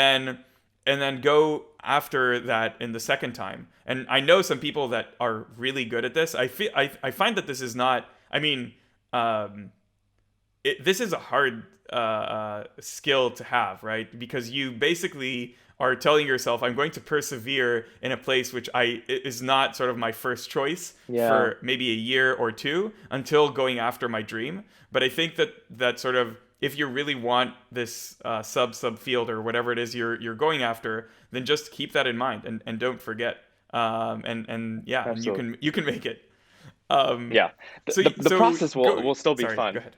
Speaker 1: then go after that in the second time. And I know some people that are really good at this. I find that this is not. I mean, um, this is a hard skill to have, right? Because you basically are telling yourself, I'm going to persevere in a place which is not sort of my first choice
Speaker 2: Yeah.
Speaker 1: for maybe a year or two until going after my dream. But I think that sort of, if you really want this sub field or whatever it is you're going after, then just keep that in mind, and don't forget. And yeah, and you
Speaker 2: Absolutely.
Speaker 1: can you can make it. Um,
Speaker 2: Yeah. The,
Speaker 1: so
Speaker 2: the, the
Speaker 1: so
Speaker 2: process will
Speaker 1: go.
Speaker 2: will still be
Speaker 1: Sorry, go
Speaker 2: fun.
Speaker 1: ahead.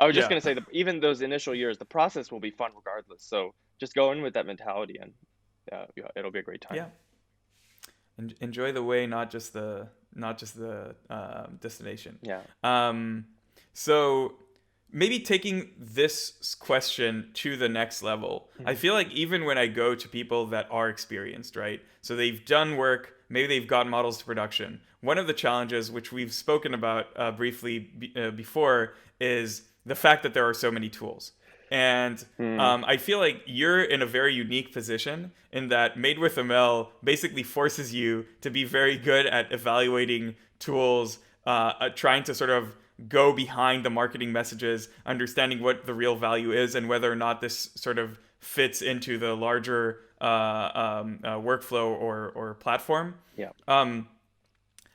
Speaker 2: I was just
Speaker 1: Yeah,
Speaker 2: gonna say that even those initial years, the process will be fun regardless. So just go in with that mentality, and yeah, it'll be a great time.
Speaker 1: yeah. Enjoy the way, not just the destination.
Speaker 2: Yeah.
Speaker 1: Um, so maybe taking this question to the next level. I
Speaker 2: Hmm.
Speaker 1: feel like even when I go to people that are experienced, right? So they've done work, maybe they've got models to production. One of the challenges, which we've spoken about briefly before, is the fact that there are so many tools. And
Speaker 2: Mm.
Speaker 1: I feel like you're in a very unique position in that Made with ML basically forces you to be very good at evaluating tools, trying to sort of go behind the marketing messages, understanding what the real value is and whether or not this sort of fits into the larger workflow or platform.
Speaker 2: Yeah.
Speaker 1: Um,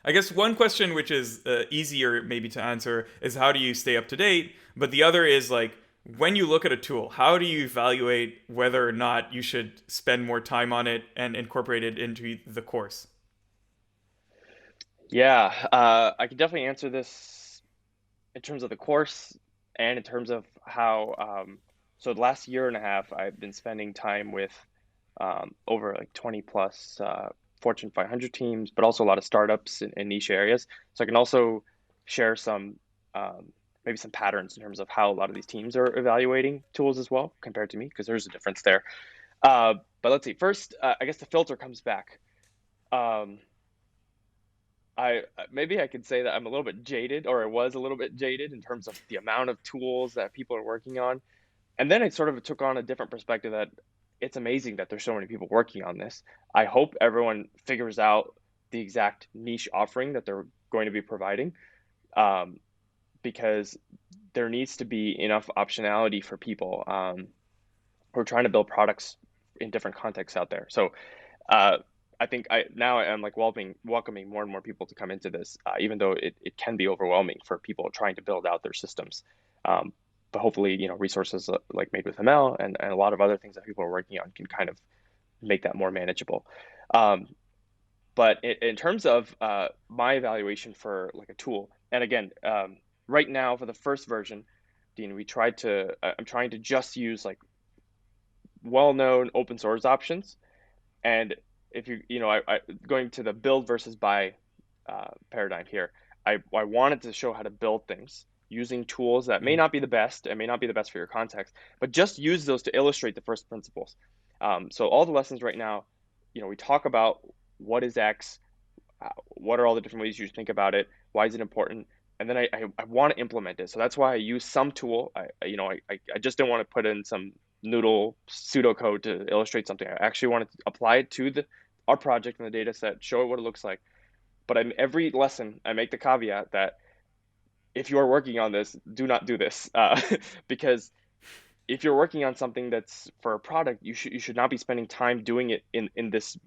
Speaker 1: I guess one question which is easier maybe to answer is how do you stay up to date? But the other is like when you look at a tool, how do you evaluate whether or not you should spend more time on it and incorporate it into the course?
Speaker 2: Yeah, I can definitely answer this in terms of the course and in terms of how, so the last year and a half, I've been spending time with over like 20 plus Fortune 500 teams, but also a lot of startups in niche areas. So I can also share some, maybe some patterns in terms of how a lot of these teams are evaluating tools as well compared to me, because there's a difference there. But let's see, first, I guess the filter comes back. Um, I maybe I could say that I'm a little bit jaded, or I was a little bit jaded in terms of the amount of tools that people are working on. And then it sort of took on a different perspective that it's amazing that there's so many people working on this. I hope everyone figures out the exact niche offering that they're going to be providing, um, because there needs to be enough optionality for people who are trying to build products in different contexts out there. So uh, I think I am like welcoming more and more people to come into this, even though it can be overwhelming for people trying to build out their systems. Um, but hopefully, resources like Made with ML and a lot of other things that people are working on can kind of make that more manageable. Um, but in terms of my evaluation for like a tool, and again, right now for the first version, Dean, I'm trying to just use like well-known open source options. And if I going to the build versus buy paradigm here, I wanted to show how to build things using tools that may
Speaker 1: Mm.
Speaker 2: not be the best and may not be the best for your context, but just use those to illustrate the first principles. So all the lessons right now, we talk about what is X, what are all the different ways you think about it, why is it important, and then I want to implement it. So that's why I use some tool. I just didn't want to put in some noodle pseudocode to illustrate something. I actually wanted to apply it to our project in the data set, show it what it looks like. But every lesson, I make the caveat that if you are working on this, do not do this, because if you're working on something that's for a product, you should not be spending time doing it in this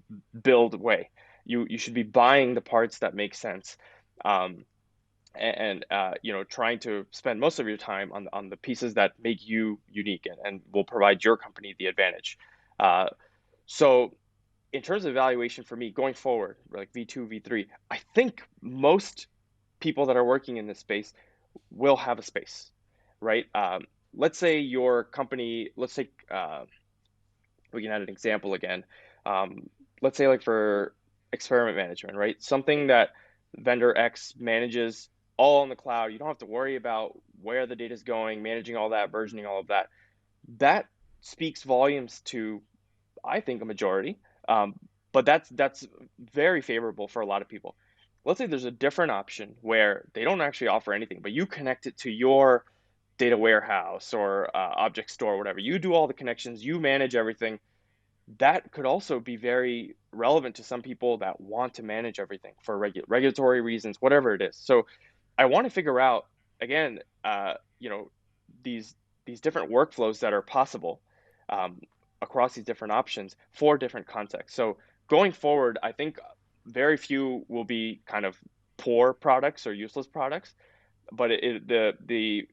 Speaker 2: build way. You should be buying the parts that make sense, um, and trying to spend most of your time on the pieces that make you unique and will provide your company the advantage. Uh, so in terms of evaluation for me going forward, like V2, V3, I think most people that are working in this space will have a space, right? Let's say your company, let's take, we can add an example again. Let's say like for experiment management, right? Something that vendor X manages all in the cloud. You don't have to worry about where the data is going, managing all that, versioning all of that. That speaks volumes to, I think, a majority. But that's very favorable for a lot of people. Let's say there's a different option where they don't actually offer anything, but you connect it to your data warehouse or object store, or whatever. You do all the connections, you manage everything. That could also be very relevant to some people that want to manage everything for regulatory reasons, whatever it is. So I want to figure out again, these these different workflows that are possible um, across these different options for different contexts. So going forward, I think very few will be kind of poor products or useless products, but the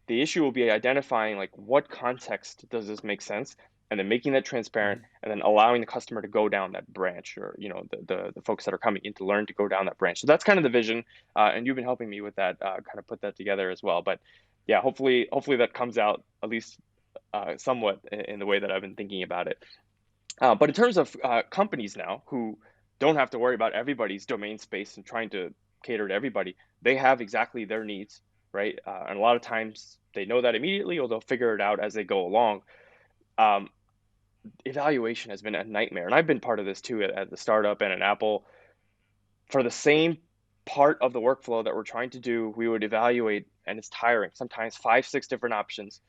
Speaker 2: issue will be identifying like what context does this make sense, and then making that transparent,
Speaker 1: Mm.
Speaker 2: and then allowing the customer to go down that branch, or the folks that are coming in to learn to go down that branch. So that's kind of the vision, and you've been helping me with that, kind of put that together as well. But yeah, hopefully that comes out at least somewhat in the way that I've been thinking about it. But in terms of companies now who don't have to worry about everybody's domain space and trying to cater to everybody, they have exactly their needs, right? And a lot of times they know that immediately, or they'll figure it out as they go along. Um, Evaluation has been a nightmare, and I've been part of this too at the startup and at Apple. For the same part of the workflow that we're trying to do, we would evaluate, and it's tiring. Sometimes five, six different options.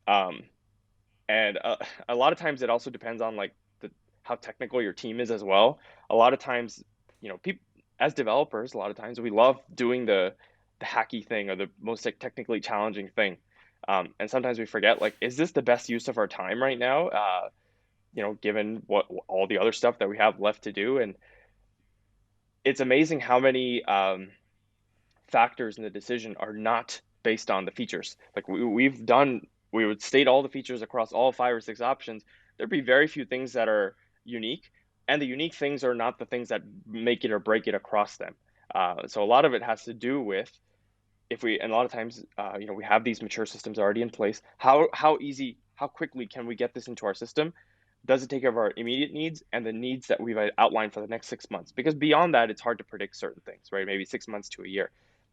Speaker 2: Um, and a lot of times it also depends on like how technical your team is as well. A lot of times, people as developers, a lot of times we love doing the hacky thing or the most like, technically challenging thing. And sometimes we forget, like, is this the best use of our time right now? given what all the other stuff that we have left to do. And it's amazing how many factors in the decision are not based on the features. Like we would state all the features across all 5 or 6 options. There'd be very few things that are unique, and the unique things are not the things that make it or break it across them. So a lot of it has to do with, and a lot of times, we have these mature systems already in place. How quickly can we get this into our system? Does it take care of our immediate needs and the needs that we've outlined for the next 6 months? Because beyond that, it's hard to predict certain things, right? Maybe 6 months to a year.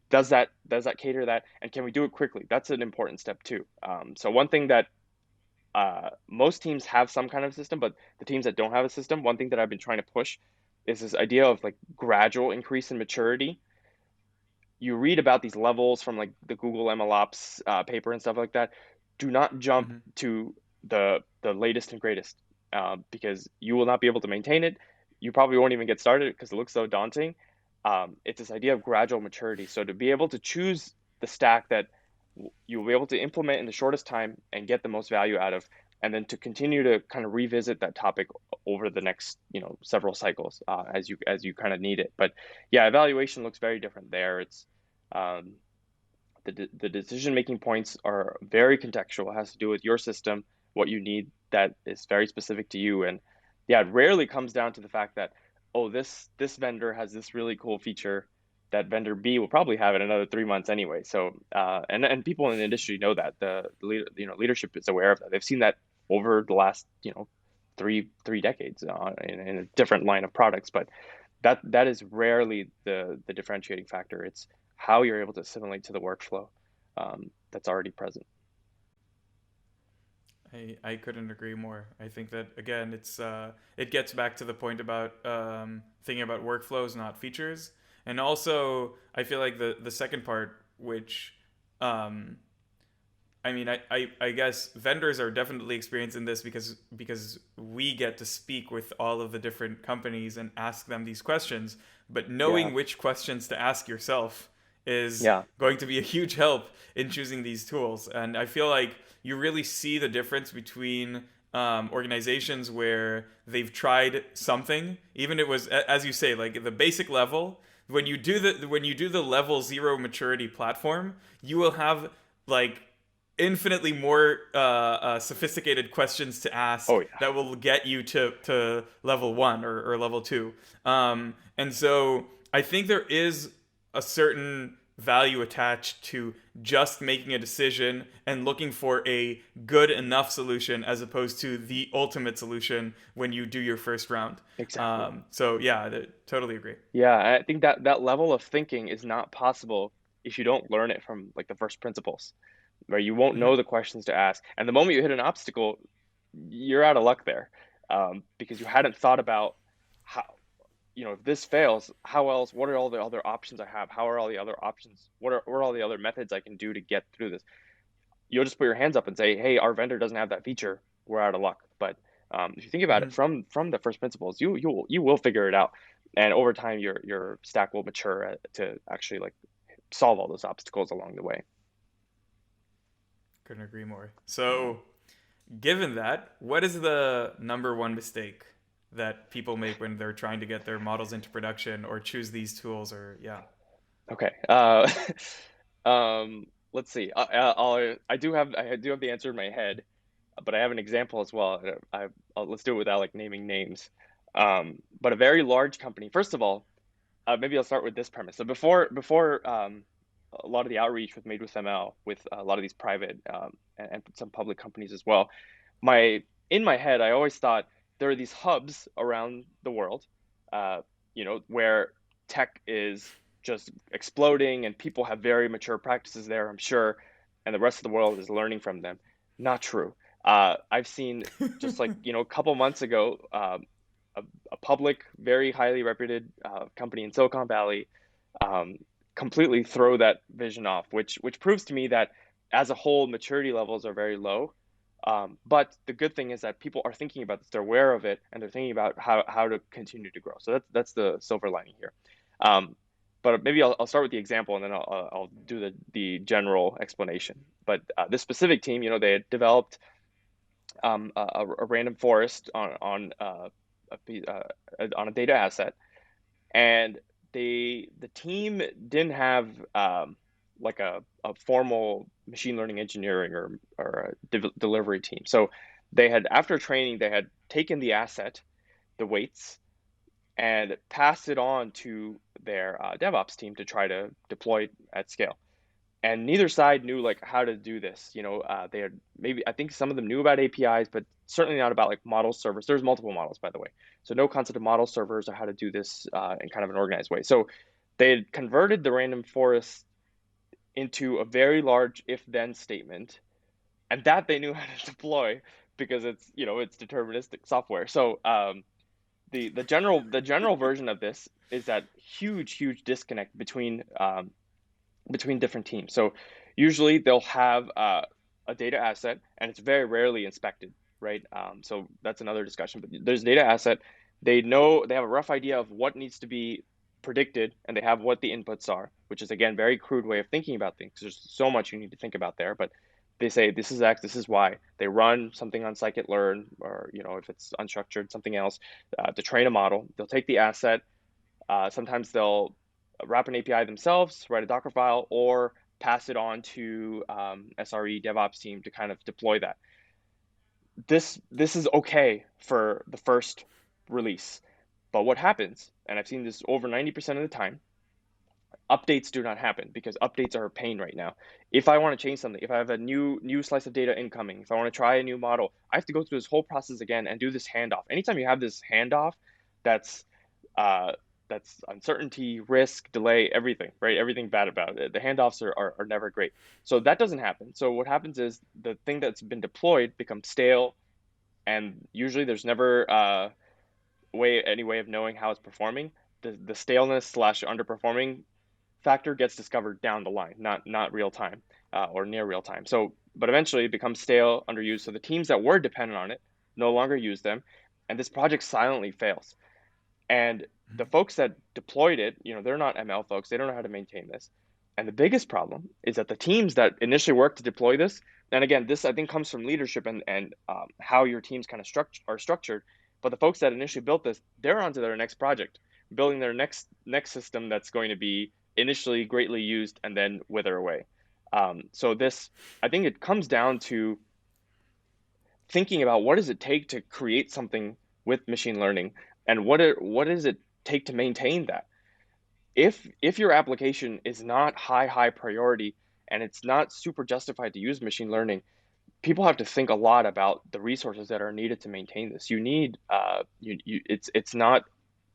Speaker 2: Does that cater that? And can we do it quickly? That's an important step too. So one thing that most teams have some kind of system, but the teams that don't have a system, one thing that I've been trying to push is this idea of like gradual increase in maturity. You read about these levels from like the Google MLOps paper and stuff like that. Do not jump
Speaker 1: Hmm.
Speaker 2: to the latest and greatest, because you will not be able to maintain it. You probably won't even get started because it looks so daunting. It's this idea of gradual maturity. So to be able to choose the stack that you'll be able to implement in the shortest time and get the most value out of, and then to continue to kind of revisit that topic over the next several cycles, as you kind of need it. But yeah, evaluation looks very different there. It's um, the decision making points are very contextual. It has to do with your system, what you need that is very specific to you. And yeah, it rarely comes down to the fact that, oh, this vendor has this really cool feature that vendor B will probably have in another 3 months anyway. So and people in the industry know that leadership is aware of that. They've seen that over the last three decades in a different line of products. But that is rarely the differentiating factor. It's how you're able to assimilate to the workflow that's already present.
Speaker 1: I couldn't agree more. I think that again, it gets back to the point about thinking about workflows, not features, and also I feel like the second part, which um, I mean, I guess vendors are definitely experiencing this because we get to speak with all of the different companies and ask them these questions. But
Speaker 2: Yeah,
Speaker 1: knowing which questions to ask yourself is
Speaker 2: yeah.
Speaker 1: going to be a huge help in choosing these tools. And I feel like you really see the difference between organizations where they've tried something, even it was as you say, like the basic level. When you do the level zero maturity platform, you will have like infinitely more sophisticated questions to ask
Speaker 2: Oh yeah,
Speaker 1: that will get you to level one or level two. And so I think there is a certain value attached to just making a decision and looking for a good enough solution as opposed to the ultimate solution when you do your first round.
Speaker 2: exactly.
Speaker 1: So yeah, totally agree.
Speaker 2: Yeah, I think that level of thinking is not possible if you don't learn it from like the first principles, where you won't
Speaker 1: Hmm.
Speaker 2: know the questions to ask. And the moment you hit an obstacle, you're out of luck there, because you hadn't thought about how, if this fails, how else? What are all the other options I have? How are all the other options? What are all the other methods I can do to get through this? You'll just put your hands up and say, "Hey, our vendor doesn't have that feature. We're out of luck." But if you think about it
Speaker 1: Hmm.
Speaker 2: from the first principles, you will figure it out, and over time, your stack will mature to actually like solve all those obstacles along the way.
Speaker 1: Couldn't agree more. So given that, what is the number one mistake that people make when they're trying to get their models into production or choose these tools or yeah.
Speaker 2: Okay. Let's see. I do have the answer in my head, but I have an example as well. Let's do it without like naming names. But a very large company. First of all, maybe I'll start with this premise. So before a lot of the outreach was made with ML, with a lot of these private and some public companies as well. My In my head, I always thought there are these hubs around the world, uh, where tech is just exploding and people have very mature practices there, I'm sure, and the rest of the world is learning from them. Not true. I've seen, just like a couple months ago, a, a public, very highly reputed company in Silicon Valley um, completely throw that vision off, which proves to me that as a whole, maturity levels are very low. But the good thing is that people are thinking about this, they're aware of it, and they're thinking about how to continue to grow. So that's the silver lining here. Um, but maybe I'll start with the example, and then I'll do the general explanation. But this specific team, they had developed a random forest on a data asset, and the team didn't have like a formal machine learning engineering or a delivery team. So they had, after training, they had taken the asset, the weights, and passed it on to their DevOps team to try to deploy it at scale. And neither side knew like how to do this. They had, maybe, I think some of them knew about APIs, but certainly not about like model servers. There's multiple models, by the way, so no concept of model servers or how to do this in kind of an organized way. So they had converted the random forest into a very large if-then statement, and that they knew how to deploy because it's deterministic software. So the general version of this is that huge disconnect between different teams. So usually they'll have a data asset, and it's very rarely inspected, right? So that's another discussion. But there's a data asset. They know, they have a rough idea of what needs to be predicted, and they have what the inputs are, which is again very crude way of thinking about things. There's so much you need to think about there, but they say this is X, this is Y. They run something on scikit-learn, or if it's unstructured, something else to train a model. They'll take the asset. Sometimes they'll wrap an API themselves, write a Docker file, or pass it on to SRE DevOps team to kind of deploy that. This is okay for the first release, but what happens, and I've seen this over 90% of the time, updates do not happen because updates are a pain right now. If I want to change something, if I have a new slice of data incoming, if I want to try a new model, I have to go through this whole process again and do this handoff. Anytime you have this handoff, that's uh, that's uncertainty, risk, delay, everything, right? Everything bad about it. The handoffs are never great. So that doesn't happen. So what happens is the thing that's been deployed becomes stale, and usually there's never any way of knowing how it's performing. The staleness slash underperforming factor gets discovered down the line, not real time or near real time. So, but eventually it becomes stale, underused. So the teams that were dependent on it no longer use them, and this project silently fails. And the folks that deployed it, they're not ML folks. They don't know how to maintain this. And the biggest problem is that the teams that initially worked to deploy this, and again, this I think comes from leadership and how your teams kind of are structured. But the folks that initially built this, they're on to their next project, building their next system that's going to be initially greatly used and then wither away. So this, I think it comes down to thinking about what does it take to create something with machine learning, and what does it take to maintain that. If your application is not high priority and it's not super justified to use machine learning, people have to think a lot about the resources that are needed to maintain this. You need it's not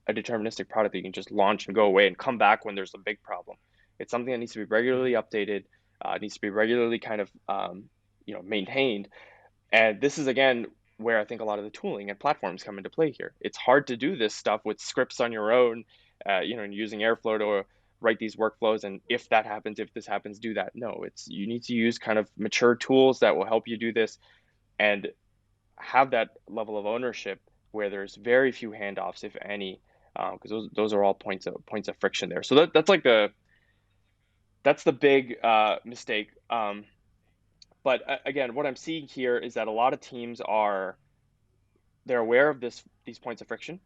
Speaker 2: a deterministic product that you can just launch and go away and come back when there's a big problem. It's something that needs to be regularly updated. It needs to be regularly kind of maintained. And this is again where I think a lot of the tooling and platforms come into play here. It's hard to do this stuff with scripts on your own, and using Airflow to write these workflows. And if that happens, if this happens, do that. No, you need to use kind of mature tools that will help you do this and have that level of ownership where there's very few handoffs, if any, because those are all points of friction there. So that's the big mistake. But again, what I'm seeing here is that a lot of teams they're aware of these points of friction,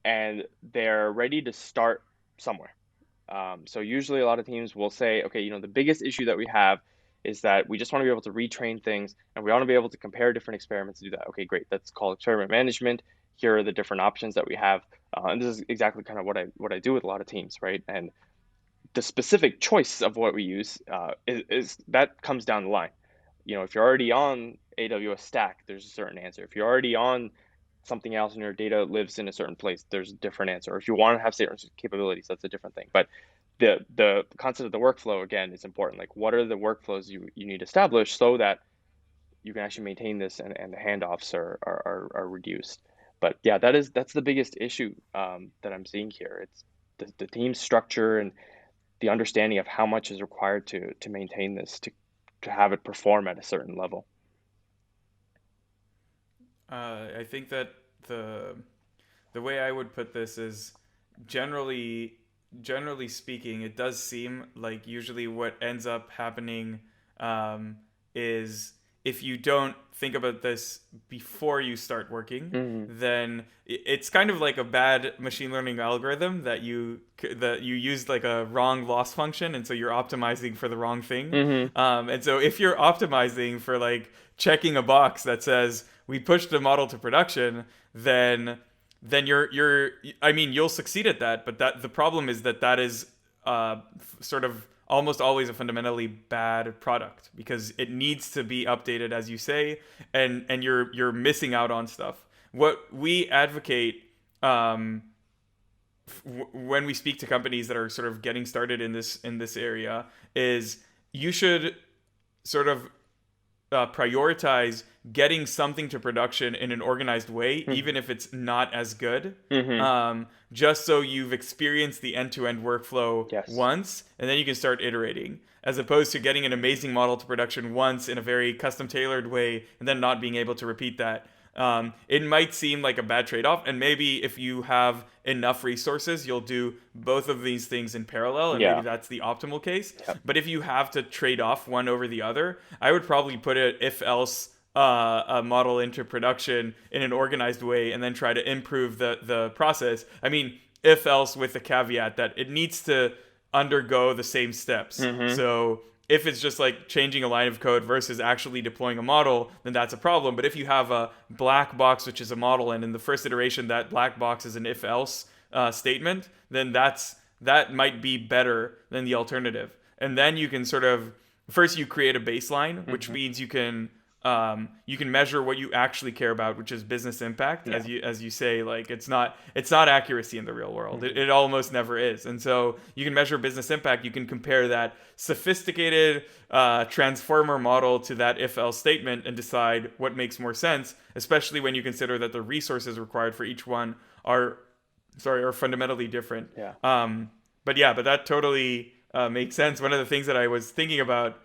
Speaker 2: and they're ready to start somewhere. So usually a lot of teams will say, okay, the biggest issue that we have is that we just want to be able to retrain things, and we want to be able to compare different experiments to do that. Okay, great. That's called experiment management. Here are the different options that we have. And this is exactly kind of what I do with a lot of teams, right? And the specific choice of what we use is that comes down the line. If you're already on AWS Stack, there's a certain answer. If you're already on something else and your data lives in a certain place, there's a different answer. Or if you want to have certain capabilities, that's a different thing. But the concept of the workflow again is important. Like, what are the workflows you need to establish so that you can actually maintain this and the handoffs are reduced. But yeah, that's the biggest issue that I'm seeing here. It's the team structure and the understanding of how much is required to maintain this to have it perform at a certain level.
Speaker 1: I think that the way I would put this is generally generally speaking, it does seem like usually what ends up happening is if you don't think about this before you start working,
Speaker 2: Hmm.
Speaker 1: then it's kind of like a bad machine learning algorithm that you used like a wrong loss function, and so you're optimizing for the wrong thing.
Speaker 2: Hmm.
Speaker 1: And so if you're optimizing for like checking a box that says we pushed the model to production, then you're I mean you'll succeed at that, but that the problem is that is sort of almost always a fundamentally bad product because it needs to be updated as you say, and you're missing out on stuff. What we advocate when we speak to companies that are sort of getting started in this area is you should sort of prioritize getting something to production in an organized way, even if it's not as good.
Speaker 2: Hmm.
Speaker 1: Just so you've experienced the end-to-end workflow
Speaker 2: Yes.
Speaker 1: once, and then you can start iterating, as opposed to getting an amazing model to production once in a very custom-tailored way, and then not being able to repeat that. It might seem like a bad trade-off, and maybe if you have enough resources, you'll do both of these things in parallel, and maybe
Speaker 2: Yeah.
Speaker 1: that's the optimal case.
Speaker 2: Yep.
Speaker 1: But if you have to trade off one over the other, I would probably put it if-else a model into production in an organized way, and then try to improve the process. I mean, if-else with the caveat that it needs to undergo the same steps.
Speaker 2: Hmm.
Speaker 1: So if it's just like changing a line of code versus actually deploying a model, then that's a problem. But if you have a black box, which is a model, and in the first iteration that black box is an if-else statement, then that might be better than the alternative. And then you can sort of first you create a baseline, which
Speaker 2: Hmm.
Speaker 1: means you can measure what you actually care about, which is business impact.
Speaker 2: Yeah.
Speaker 1: As you say, like it's not accuracy in the real world. It,
Speaker 2: Hmm.
Speaker 1: it almost never is. And so you can measure business impact. You can compare that sophisticated transformer model to that if else statement and decide what makes more sense. Especially when you consider that the resources required for each one are fundamentally different.
Speaker 2: Yeah.
Speaker 1: But that totally makes sense. One of the things that I was thinking about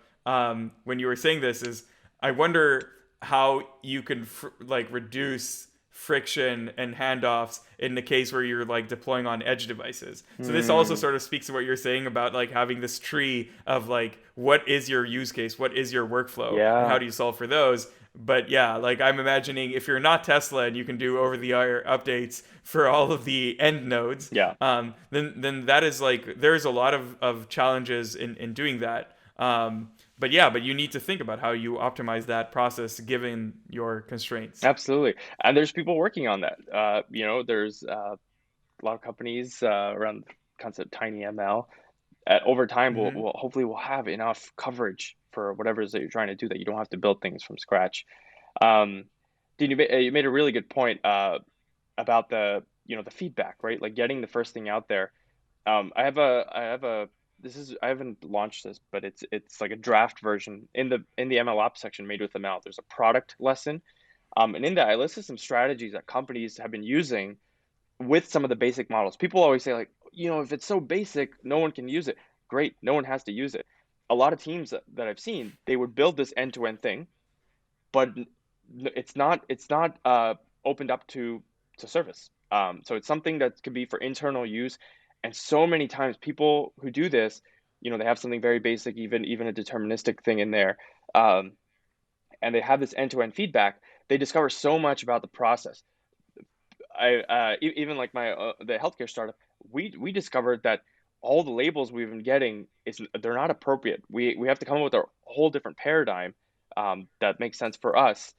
Speaker 1: when you were saying this is I wonder how you can like reduce friction and handoffs in the case where you're like deploying on edge devices. So this also
Speaker 2: Mm.
Speaker 1: sort of speaks to what you're saying about like having this tree of like what is your use case, what is your workflow, and how
Speaker 2: Yeah.
Speaker 1: do you solve for those. But yeah, like I'm imagining if you're not Tesla and you can do over the air updates for all of the end nodes,
Speaker 2: Yeah.
Speaker 1: then that is like there's a lot of challenges in doing that. But you need to think about how you optimize that process given your constraints.
Speaker 2: Absolutely. And there's people working on that. There's a lot of companies around the concept of tiny ML. Over time,
Speaker 1: Hmm.
Speaker 2: we'll hopefully we'll have enough coverage for whatever it is that you're trying to do that you don't have to build things from scratch. Um, Dean, you made a really good point about the feedback, right? Like getting the first thing out there. I have a I haven't launched this, but it's like a draft version in the MLOps section made with ML. There's a product lesson, and in that I listed some strategies that companies have been using with some of the basic models. People always say like, if it's so basic, no one can use it. Great, no one has to use it. A lot of teams that I've seen, they would build this end-to-end thing, but it's not opened up to service. So it's something that could be for internal use. And so many times people who do this, they have something very basic, even a deterministic thing in there, um, and they have this end-to-end feedback. They discover so much about the process. Even like my the healthcare startup, we discovered that all the labels we've been getting is they're not appropriate. We have to come up with a whole different paradigm that makes sense for us.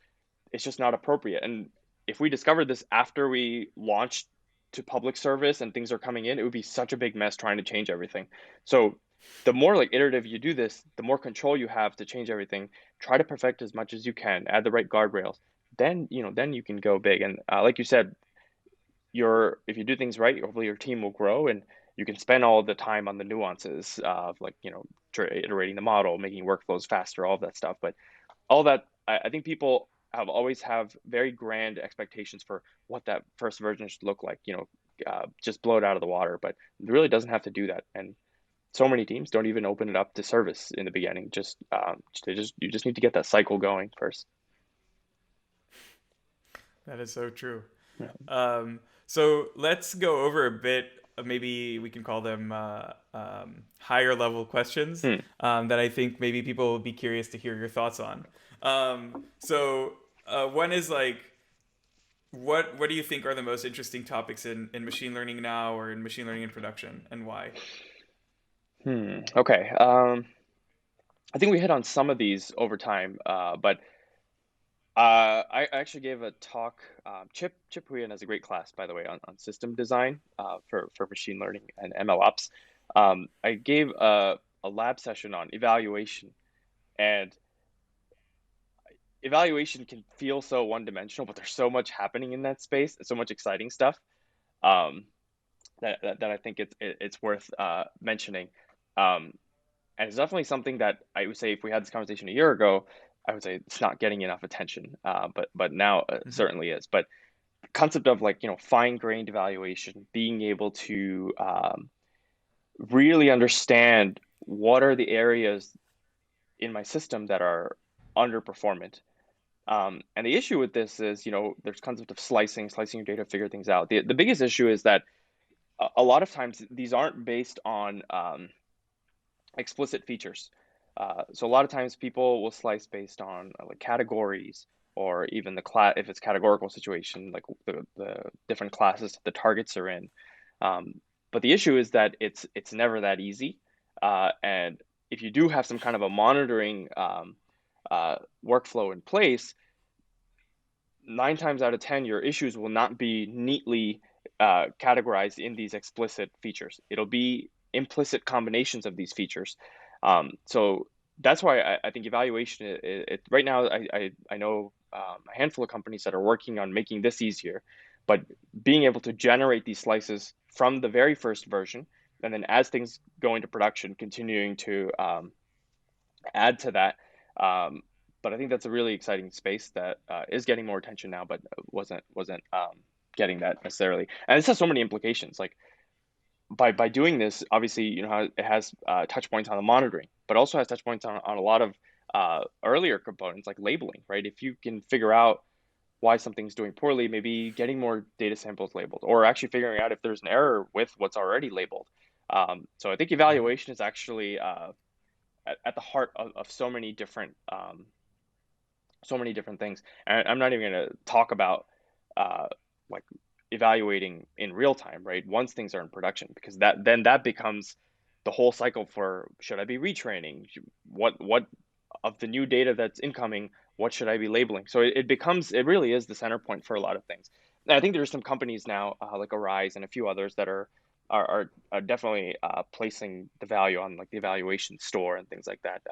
Speaker 2: It's just not appropriate. And if we discovered this after we launched to public service and things are coming in, it would be such a big mess trying to change everything. So the more like iterative you do this, the more control you have to change everything. Try to perfect as much as you can, add the right guardrails. Then you can go big. And like you said, if you do things right, hopefully your team will grow and you can spend all the time on the nuances of like, iterating the model, making workflows faster, all of that stuff. But all that, I think people have very grand expectations for what that first version should look like, just blow it out of the water, but it really doesn't have to do that. And so many teams don't even open it up to service in the beginning. You just need to get that cycle going first.
Speaker 1: That is so true.
Speaker 2: Yeah.
Speaker 1: So let's go over a bit. Maybe we can call them higher level questions
Speaker 2: Hmm.
Speaker 1: that I think maybe people will be curious to hear your thoughts on. One is like, what do you think are the most interesting topics in machine learning now or in machine learning in production, and why?
Speaker 2: Okay. I think we hit on some of these over time, but I actually gave a talk. Chip Huiyan has a great class, by the way, on system design for machine learning and ML ops. I gave a lab session on evaluation, and evaluation can feel so one-dimensional, but there's so much happening in that space, so much exciting stuff. Um, that I think it's worth mentioning. Um, and it's definitely something that I would say if we had this conversation a year ago, I would say it's not getting enough attention. But now it
Speaker 1: Hmm.
Speaker 2: certainly is. But the concept of like fine-grained evaluation, being able to really understand what are the areas in my system that are underperformant. And the issue with this is, there's concept of slicing your data, figure things out. The biggest issue is that a lot of times these aren't based on explicit features. So a lot of times people will slice based on like categories or even the class if it's categorical situation, like the different classes the targets are in. Um, but the issue is that it's never that easy. And if you do have some kind of a monitoring workflow in place, 9 times out of 10, your issues will not be neatly categorized in these explicit features. It'll be implicit combinations of these features. So that's why I think evaluation, right now, I know a handful of companies that are working on making this easier, but being able to generate these slices from the very first version, and then as things go into production, continuing to add to that. But I think that's a really exciting space that is getting more attention now, but wasn't getting that necessarily. And this has so many implications. Like by doing this, obviously, how it has touch points on the monitoring, but also has touch points on a lot of earlier components like labeling, right? If you can figure out why something's doing poorly, maybe getting more data samples labeled, or actually figuring out if there's an error with what's already labeled. So I think
Speaker 1: Hmm.
Speaker 2: evaluation is actually at the heart of so many different things. And I'm not even going to talk about uh, like evaluating in real time, right? Once things are in production, because that becomes the whole cycle for should I be retraining? What of the new data that's incoming? What should I be labeling? So it really is the center point for a lot of things. And I think there's some companies now like Arise and a few others that are definitely placing the value on like the evaluation store and things like that.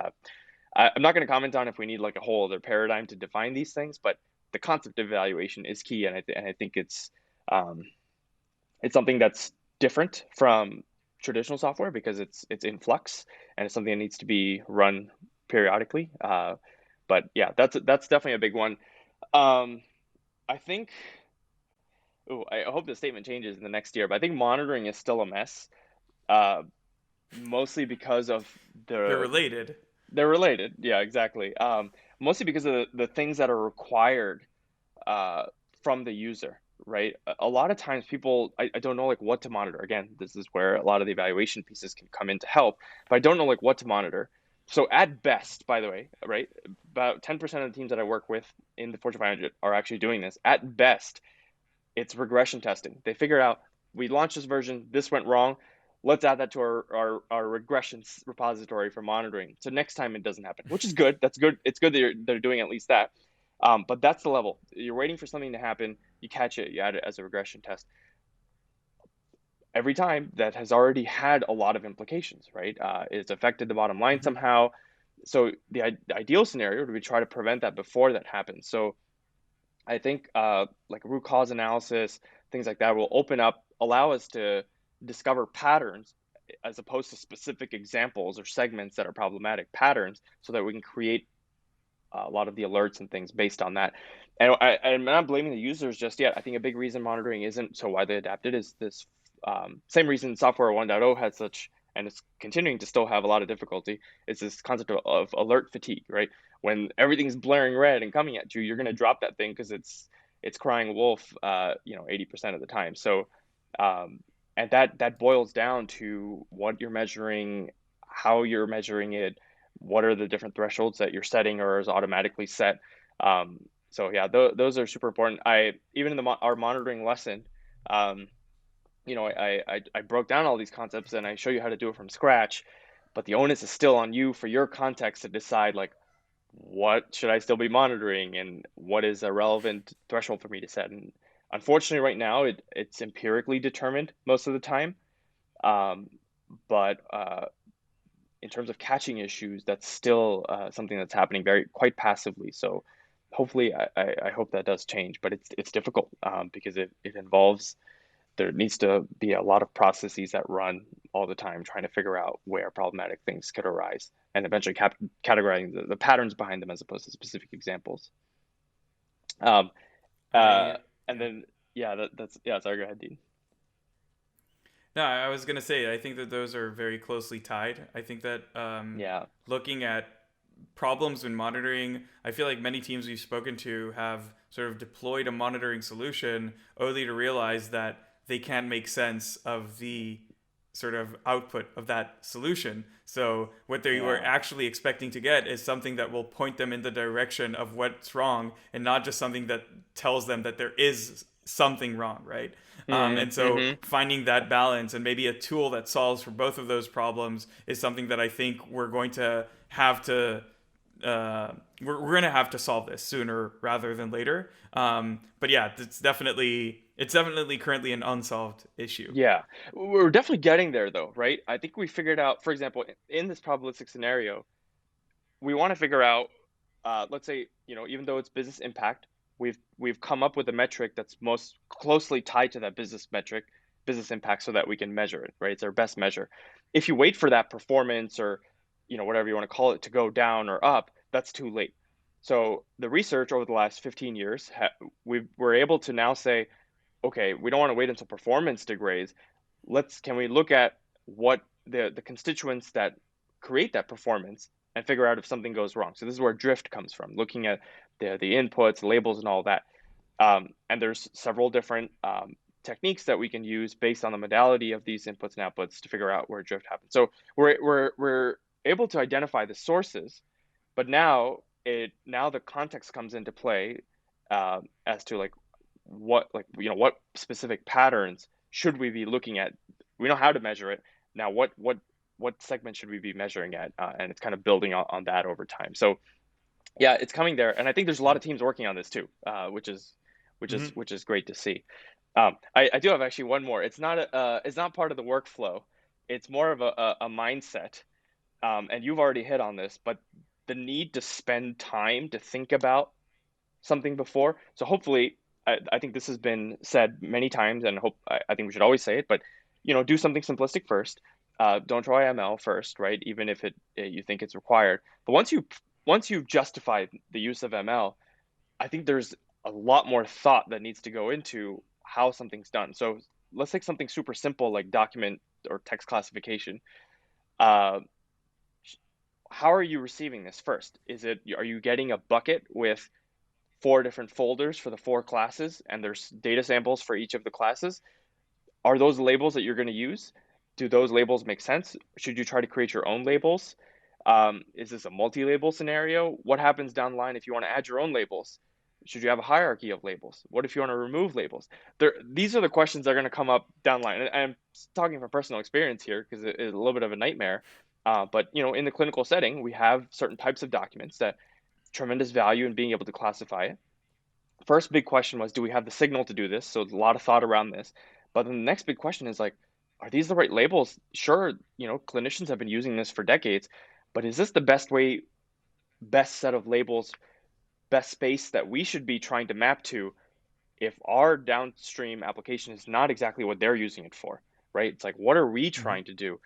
Speaker 2: I'm not going to comment on if we need like a whole other paradigm to define these things, but the concept of evaluation is key, and I think um, it's something that's different from traditional software because it's in flux and it's something that needs to be run periodically. But yeah, that's definitely a big one. Um, I think. Oh, I hope the statement changes in the next year, but I think monitoring is still a mess, uh, mostly because of
Speaker 1: They're
Speaker 2: the
Speaker 1: related.
Speaker 2: they're related. Yeah, exactly. Mostly because of the things that are required uh, from the user, right? A lot of times people, I don't know like what to monitor. Again, this is where a lot of the evaluation pieces can come in to help, but I don't know like what to monitor. So at best, by the way, right, about 10% of the teams that I work with in the Fortune 500 are actually doing this. At best, it's regression testing. They figure out we launched this version, this went wrong. Let's add that to our regression repository for monitoring. So next time it doesn't happen, which is good. That's good. It's good that they're doing at least that. But that's the level. You're waiting for something to happen. You catch it. You add it as a regression test. Every time that has already had a lot of implications, right? It's affected the bottom line
Speaker 1: Hmm.
Speaker 2: somehow. So the ideal scenario would be try to prevent that before that happens. So I think like root cause analysis, things like that will allow us to discover patterns as opposed to specific examples or segments that are problematic patterns so that we can create a lot of the alerts and things based on that. And I'm not blaming the users just yet. I think a big reason monitoring isn't so widely adapted is this same reason software 1.0 had such, and it's continuing to still have a lot of difficulty, is this concept of alert fatigue, right? When everything's blaring red and coming at you, you're going to drop that thing because it's crying wolf, 80% of the time. So, um, and that boils down to what you're measuring, how you're measuring it, what are the different thresholds that you're setting or is automatically set. Um, so yeah, those are super important. I even in our monitoring lesson, um, I broke down all these concepts and I show you how to do it from scratch, but the onus is still on you for your context to decide like what should I still be monitoring and what is a relevant threshold for me to set. And unfortunately, right now it's empirically determined most of the time. Um, but in terms of catching issues, that's still something that's happening very quite passively. So hopefully, I hope that does change, but it's difficult because it involves there needs to be a lot of processes that run all the time trying to figure out where problematic things could arise and eventually categorizing the patterns behind them as opposed to specific examples. Um, uh,
Speaker 1: I
Speaker 2: and
Speaker 1: yeah.
Speaker 2: then, yeah, that's, yeah, sorry, go ahead, Dean.
Speaker 1: No, I was gonna say I think that those are very closely tied. I think that
Speaker 2: Yeah.
Speaker 1: looking at problems in monitoring, I feel like many teams we've spoken to have sort of deployed a monitoring solution only to realize that they can't make sense of the sort of output of that solution. So what they were
Speaker 2: Yeah.
Speaker 1: actually expecting to get is something that will point them in the direction of what's wrong and not just something that tells them that there is something wrong, right? And
Speaker 2: Mm-hmm.
Speaker 1: so
Speaker 2: Mm-hmm.
Speaker 1: finding that balance and maybe a tool that solves for both of those problems is something that I think we're going to have to we're going to have to solve this sooner rather than later. But yeah, it's definitely currently an unsolved issue.
Speaker 2: Yeah, we're definitely getting there though, right? I think we figured out, for example, in this probabilistic scenario, we want to figure out, let's say, even though it's business impact, we've come up with a metric that's most closely tied to that business metric, business impact, so that we can measure it, right? It's our best measure. If you wait for that performance or, whatever you want to call it, to go down or up, that's too late. So the research over the last 15 years, we're able to now say, okay, we don't want to wait until performance degrades. Can we look at what the constituents that create that performance and figure out if something goes wrong. So this is where drift comes from, looking at the inputs, labels, and all that. And there's several different techniques that we can use based on the modality of these inputs and outputs to figure out where drift happens. So we're able to identify the sources, but now the context comes into play as to like what specific patterns should we be looking at. We know how to measure it. Now what segment should we be measuring at, and it's kind of building on that over time. So yeah, it's coming there, and I think there's a lot
Speaker 1: Yeah.
Speaker 2: of teams working on this too, which is
Speaker 1: Mm-hmm.
Speaker 2: great to see. I do have actually one more. It's not part of the workflow. It's more of a mindset, and you've already hit on this, but the need to spend time to think about something before. So hopefully, I think this has been said many times, and I think we should always say it. But do something simplistic first. Don't try ML first, right? Even if you think it's required. But once you've justified the use of ML, I think there's a lot more thought that needs to go into how something's done. So let's take something super simple like document or text classification. Uh, how are you receiving this first? Are you getting a bucket with four different folders for the four classes and there's data samples for each of the classes? Are those labels that you're going to use? Do those labels make sense? Should you try to create your own labels? Is this a multi-label scenario? What happens down the line if you want to add your own labels? Should you have a hierarchy of labels? What if you want to remove labels? These are the questions that are going to come up down the line. And I'm talking from personal experience here because it is a little bit of a nightmare. But in the clinical setting, we have certain types of documents that tremendous value in being able to classify it. First big question was, do we have the signal to do this? So a lot of thought around this. But then the next big question is like, are these the right labels? Sure, clinicians have been using this for decades, but is this the best set of labels, best space that we should be trying to map to if our downstream application is not exactly what they're using it for, right? It's like, what are we
Speaker 1: Mm-hmm.
Speaker 2: trying to do?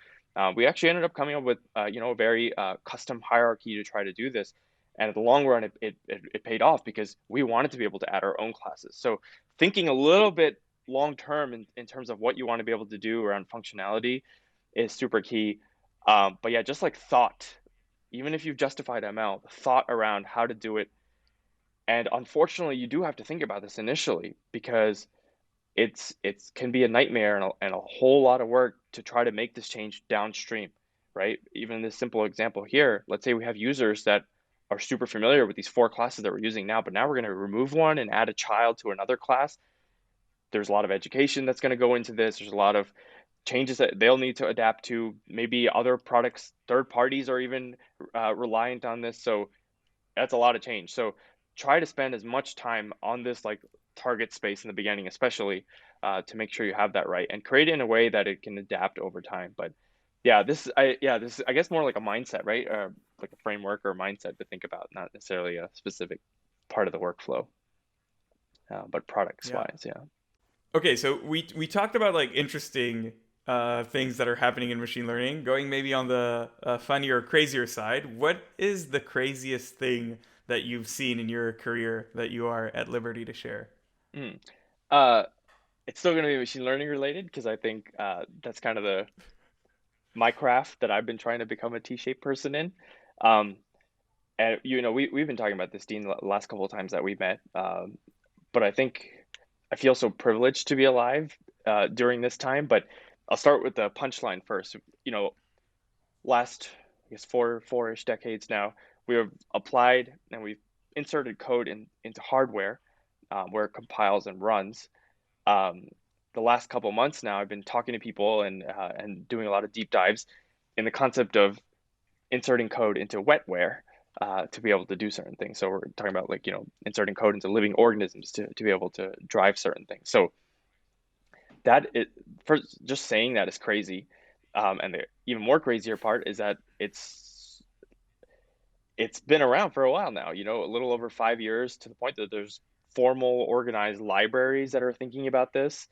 Speaker 2: We actually ended up coming up with, a very custom hierarchy to try to do this. And in the long run, it paid off because we wanted to be able to add our own classes. So thinking a little bit long term in terms of what you want to be able to do around functionality is super key. But yeah, just like thought, even if you've justified ML, the thought around how to do it. And unfortunately, you do have to think about this initially because it can be a nightmare and a whole lot of work to try to make this change downstream, right? Even this simple example here, let's say we have users that are super familiar with these four classes that we're using now, but now we're going to remove one and add a child to another class. There's a lot of education that's going to go into this. There's a lot of changes that they'll need to adapt to. Maybe other products, third parties are even reliant on this. So that's a lot of change. So try to spend as much time on this like target space in the beginning, especially to make sure you have that right and create it in a way that it can adapt over time. But this is, I guess more like a mindset, right? Like a framework or a mindset to think about, not necessarily a specific part of the workflow, but products
Speaker 1: Yeah.
Speaker 2: wise, yeah.
Speaker 1: Okay, so we talked about like interesting things that are happening in machine learning, going maybe on the funnier, crazier side. What is the craziest thing that you've seen in your career that you are at liberty to share?
Speaker 2: Mm. Uh, it's still going to be machine learning related because I think that's kind of the my craft that I've been trying to become a T-shaped person in. Um, and we've been talking about this, Dean, the last couple of times that we met. But I think I feel so privileged to be alive during this time. But I'll start with the punchline first. Last, I guess, four-ish decades now, we have applied and we've inserted code into hardware where it compiles and runs. Um, the last couple months now, I've been talking to people and doing a lot of deep dives in the concept of inserting code into wetware to be able to do certain things. So we're talking about like inserting code into living organisms to be able to drive certain things. So that it first just saying that is crazy. And the even more crazier part is that it's been around for a while now, a little over 5 years, to the point that there's formal organized libraries that are thinking about this.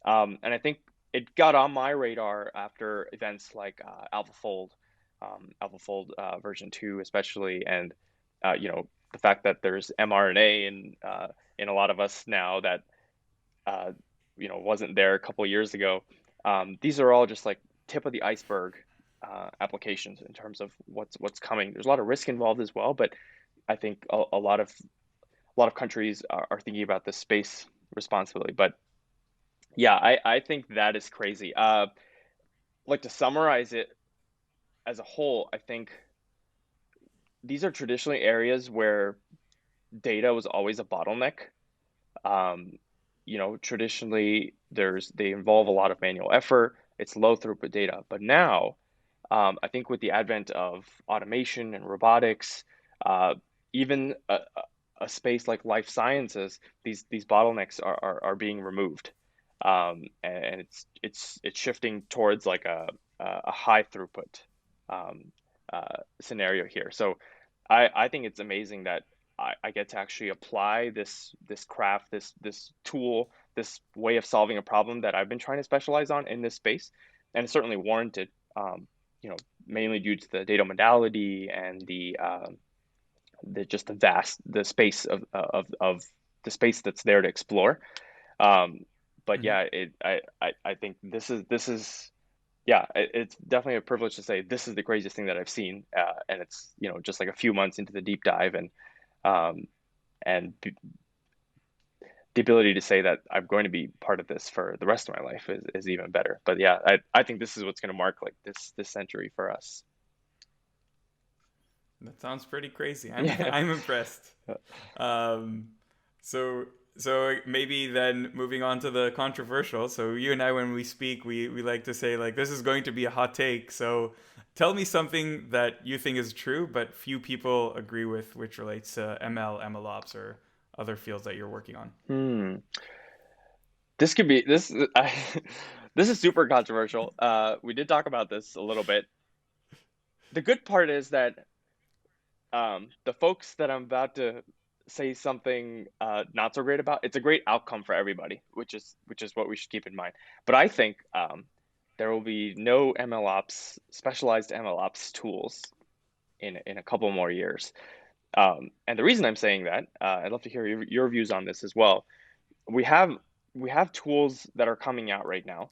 Speaker 2: And I think it got on my radar after events like AlphaFold version 2, especially, and the fact that there's mRNA in a lot of us now that uh, wasn't there a couple years ago. These are all just like tip of the iceberg applications in terms of what's coming. There's a lot of risk involved as well, but I think a lot of countries are thinking about this space responsibly. But yeah, I think that is crazy. Like to summarize it as a whole, I think these are traditionally areas where data was always a bottleneck. Um, Traditionally they involve a lot of manual effort. It's low throughput data, but now I think with the advent of automation and robotics, even a space like life sciences, these bottlenecks are being removed, and it's shifting towards like a high throughput um, scenario here. So I think it's amazing that I get to actually apply this craft, this tool, this way of solving a problem that I've been trying to specialize on in this space, and it's certainly warranted. You know, Mainly due to the data modality and the just the space of the space that's there to explore. Um, but
Speaker 1: Mhm.
Speaker 2: yeah, I think this is yeah, it's definitely a privilege to say this is the craziest thing that I've seen, and it's just like a few months into the deep dive, um, and the ability to say that I'm going to be part of this for the rest of my life is even better. But yeah, I think this is what's going to mark like this century for us.
Speaker 1: That sounds pretty crazy. I'm
Speaker 2: Yeah.
Speaker 1: I'm impressed. Um, so so maybe then moving on to the controversial. So you and I, when we speak, we like to say like this is going to be a hot take. So tell me something that you think is true, but few people agree with, which relates to ML, MLOps, or other fields that you're working on.
Speaker 2: Hmm. This could be this. This is super controversial. We did talk about this a little bit. The good part is that the folks that I'm about to say something not so great about, it's a great outcome for everybody, which is what we should keep in mind. But I think there will be no MLOps, specialized MLOps tools in a couple more years. And the reason I'm saying that, I'd love to hear your views on this as well. We have we have tools that are coming out right now.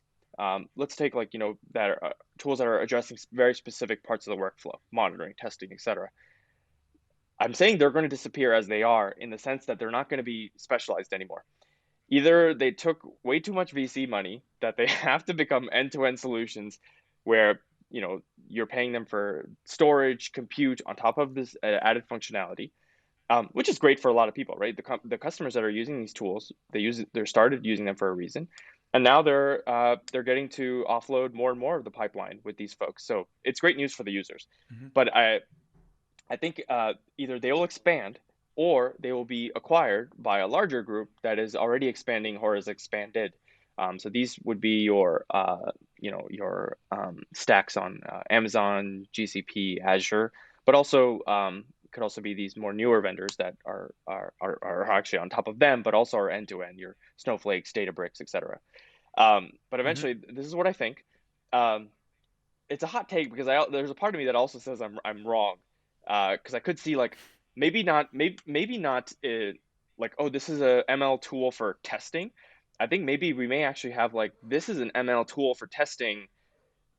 Speaker 2: Let's take like that are tools that are addressing very specific parts of the workflow, monitoring, testing, etc. I'm saying they're going to disappear as they are in the sense that they're not going to be specialized anymore. Either they took way too much VC money that they have to become end-to-end solutions where you're paying them for storage, compute on top of this added functionality, which is great for a lot of people, right? The customers that are using these tools, they're started using them for a reason, and now they're getting to offload more and more of the pipeline with these folks. So it's great news for the users.
Speaker 1: Hmm.
Speaker 2: But I think either they will expand or they will be acquired by a larger group that is already expanding or is expanded. So these would be your stacks on Amazon, GCP, Azure, but also could also be these more newer vendors that are actually on top of them, but also are end to end, your Snowflakes, Databricks, etc. But
Speaker 1: Hmm.
Speaker 2: eventually, this is what I think. Um, it's a hot take because there's a part of me that also says I'm wrong, because I could see like maybe not like, oh, this is a ML tool for testing. I think maybe we may actually have like, this is an ML tool for testing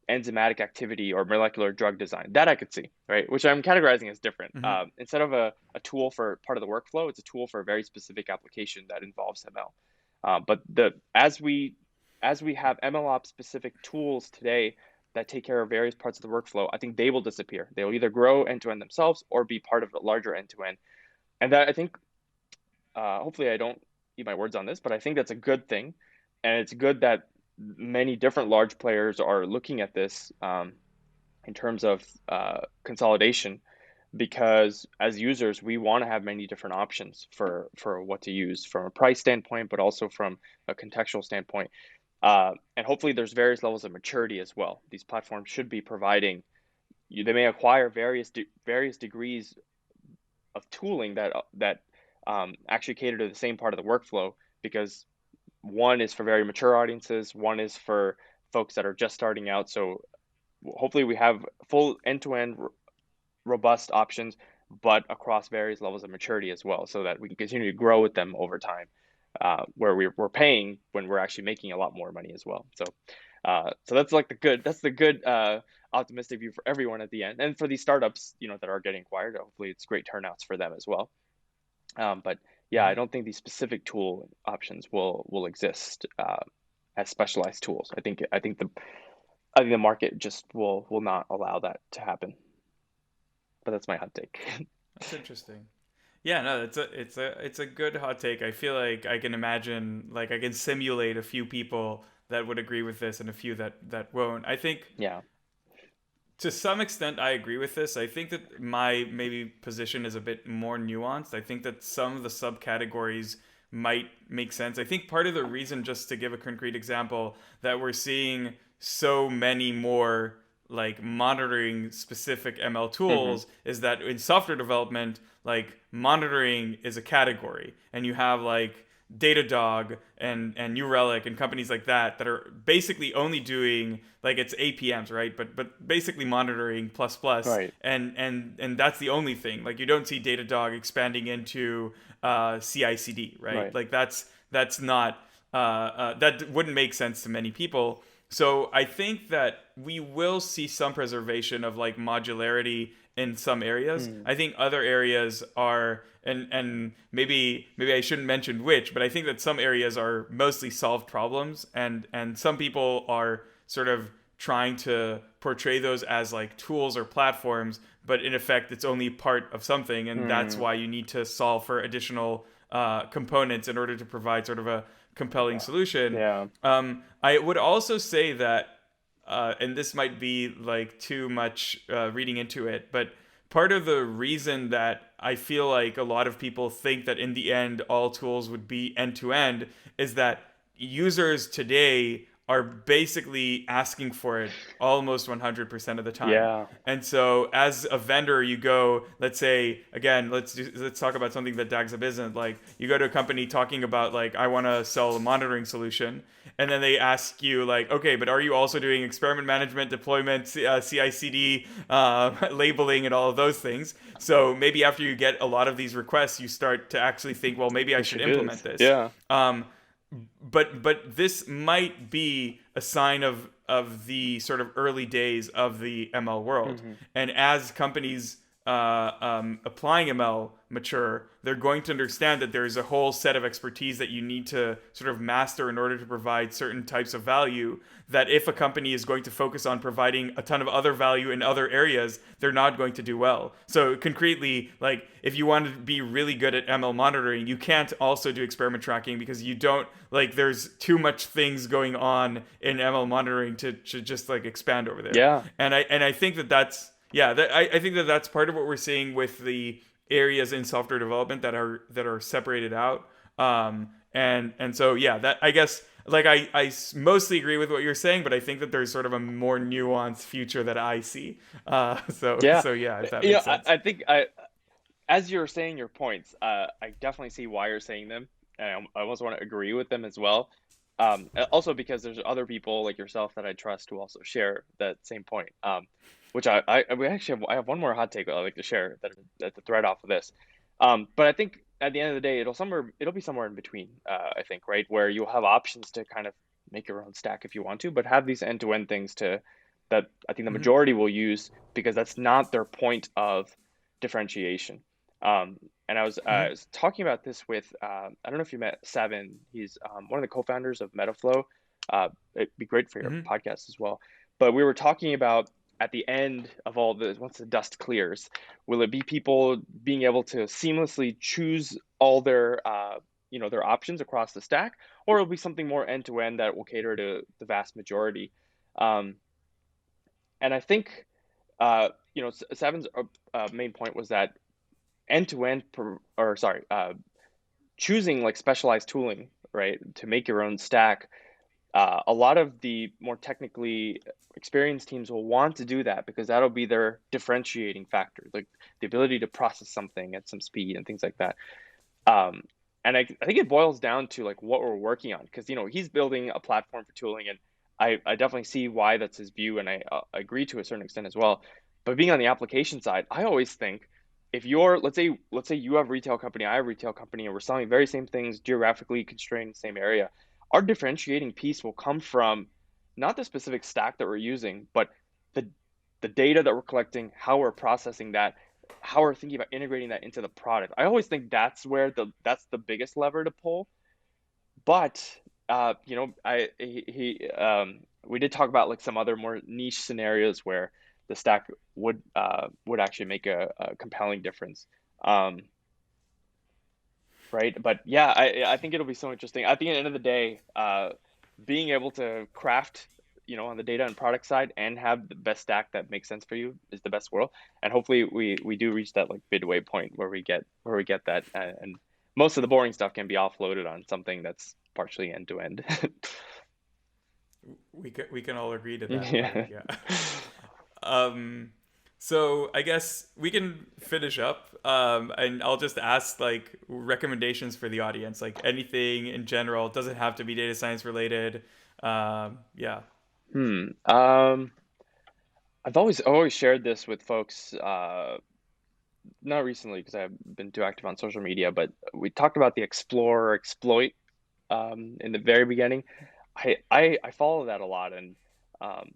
Speaker 2: enzymatic activity or molecular drug design. That I could see, right? Which I'm categorizing as different.
Speaker 1: Hmm.
Speaker 2: Instead of a tool for part of the workflow, it's a tool for a very specific application that involves ML. But as we have MLOps specific tools today that take care of various parts of the workflow, I think they will disappear. They will either grow end to end themselves or be part of a larger end to end. And that, I think, hopefully I don't eat my words on this, but I think that's a good thing. And it's good that many different large players are looking at this in terms of consolidation, because as users, we want to have many different options for what to use from a price standpoint, but also from a contextual standpoint. And hopefully there's various levels of maturity as well. These platforms should be providing they may acquire various degrees of tooling that actually cater to the same part of the workflow, because one is for very mature audiences, one is for folks that are just starting out. So hopefully we have full end-to-end robust options, but across various levels of maturity as well, so that we can continue to grow with them over time, where we're paying when we're actually making a lot more money as well. So that's like the good optimistic view for everyone at the end, and for these startups, that are getting acquired. Hopefully, it's great turnouts for them as well. But yeah, I
Speaker 1: Hmm.
Speaker 2: don't think these specific tool options will exist as specialized tools. I think the market just will not allow that to happen. But that's my hot take.
Speaker 1: That's interesting. Yeah, no, it's a good hot take. I feel like I can imagine, like I can simulate a few people that would agree with this and a few that won't. I think
Speaker 2: Yeah.
Speaker 1: to some extent I agree with this. I think that my maybe position is a bit more nuanced. I think that some of the subcategories might make sense. I think part of the reason, just to give a concrete example, that we're seeing so many more like monitoring specific ML
Speaker 2: Hmm.
Speaker 1: tools is that in software development, like monitoring is a category, and you have like Datadog and New Relic and companies like that are basically only doing like it's APMs, right? But basically monitoring plus plus,
Speaker 2: Right.
Speaker 1: and that's the only thing. Like you don't see Datadog expanding into CI/CD, right?
Speaker 2: Right.
Speaker 1: Like that's not that wouldn't make sense to many people. So I think that we will see some preservation of like modularity in some areas.
Speaker 2: Mm.
Speaker 1: I think other areas are, and maybe I shouldn't mention which, but I think that some areas are mostly solved problems, and some people are sort of trying to portray those as like tools or platforms, but in effect it's only part of something, and that's
Speaker 2: Mm.
Speaker 1: why you need to solve for additional components in order to provide sort of a compelling
Speaker 2: Yeah.
Speaker 1: solution.
Speaker 2: Yeah.
Speaker 1: I would also say that, and this might be like too much reading into it, but part of the reason that I feel like a lot of people think that in the end all tools would be end to end is that users today are basically asking for it almost 100% of the time.
Speaker 2: Yeah.
Speaker 1: And so as a vendor, you go, let's say, again, let's talk about something that DagsHub isn't. Like you go to a company talking about like, I want to sell a monitoring solution. And then they ask you like, okay, but are you also doing experiment management, deployment, CI/CD, labeling, and all of those things? So maybe after you get a lot of these requests, you start to actually think, well, maybe I
Speaker 2: We
Speaker 1: should
Speaker 2: should do
Speaker 1: implement
Speaker 2: this.
Speaker 1: this.
Speaker 2: Yeah.
Speaker 1: Um, but this might be a sign of the sort of early days of the ML world.
Speaker 2: Hmm.
Speaker 1: And as companies applying ML mature, they're going to understand that there's a whole set of expertise that you need to sort of master in order to provide certain types of value. That if a company is going to focus on providing a ton of other value in other areas, they're not going to do well. So concretely, like if you want to be really good at ML monitoring, you can't also do experiment tracking because you don't like there's too much things going on in ML monitoring to just like expand over there.
Speaker 2: Yeah.
Speaker 1: And I think that's yeah, I think that's part of what we're seeing with the areas in software development that are separated out. And so yeah, that I guess like mostly agree with what you're saying, but I think that there's sort of a more nuanced future that I see.
Speaker 2: Yeah.
Speaker 1: So yeah, if that
Speaker 2: You know,
Speaker 1: makes sense.
Speaker 2: I think as you're saying your points, I definitely see why you're saying them, and I almost want to agree with them as well. Also because there's other people like yourself that I trust who also share that same point. Which we actually I have one more hot take I'd like to share that the thread off of this. But I think at the end of the day, it'll be somewhere in between. I think, right, where you'll have options to kind of make your own stack if you want to, but have these end-to-end things to that I think the
Speaker 1: Mm-hmm.
Speaker 2: majority will use because that's not their point of differentiation. And I
Speaker 1: Mm-hmm.
Speaker 2: was talking about this with I don't know if you met Seven. He's one of the co-founders of Metaflow. It'd be great for your
Speaker 1: Mm-hmm.
Speaker 2: podcast as well. But we were talking about at the end of all this, once the dust clears, will it be people being able to seamlessly choose all their their options across the stack, or it'll be something more end to end that will cater to the vast majority? Um, and I think Seven's main point was that end to end, or sorry, choosing like specialized tooling, right, to make your own stack. A lot of the more technically experienced teams will want to do that because that'll be their differentiating factor, like the ability to process something at some speed and things like that. Um, and I think it boils down to like what we're working on because he's building a platform for tooling, and I definitely see why that's his view, and I agree to a certain extent as well. But being on the application side, I always think if you're let's say you have a retail company, I have a retail company, and we're selling very same things geographically constrained, same area, our differentiating piece will come from not the specific stack that we're using, but the the data that we're collecting, how we're processing that, how we're thinking about integrating that into the product. I always think that's the biggest lever to pull. But I he we did talk about like some other more niche scenarios where the stack would actually make a compelling difference. Um, right? But yeah, I think it'll be so interesting. I think at the end of the day, being able to craft, on the data and product side and have the best stack that makes sense for you is the best world. And hopefully we do reach that like midway point where we get that, and most of the boring stuff can be offloaded on something that's partially end to end.
Speaker 1: We can all agree to that. But
Speaker 2: Yeah.
Speaker 1: yeah. Um, so I guess we can finish up, and I'll just ask like recommendations for the audience, like anything in general. It doesn't have to be data science related. Yeah.
Speaker 2: Hmm. I've always shared this with folks. Not recently because I've been too active on social media, but we talked about the explore or exploit in the very beginning. I follow that a lot, and um,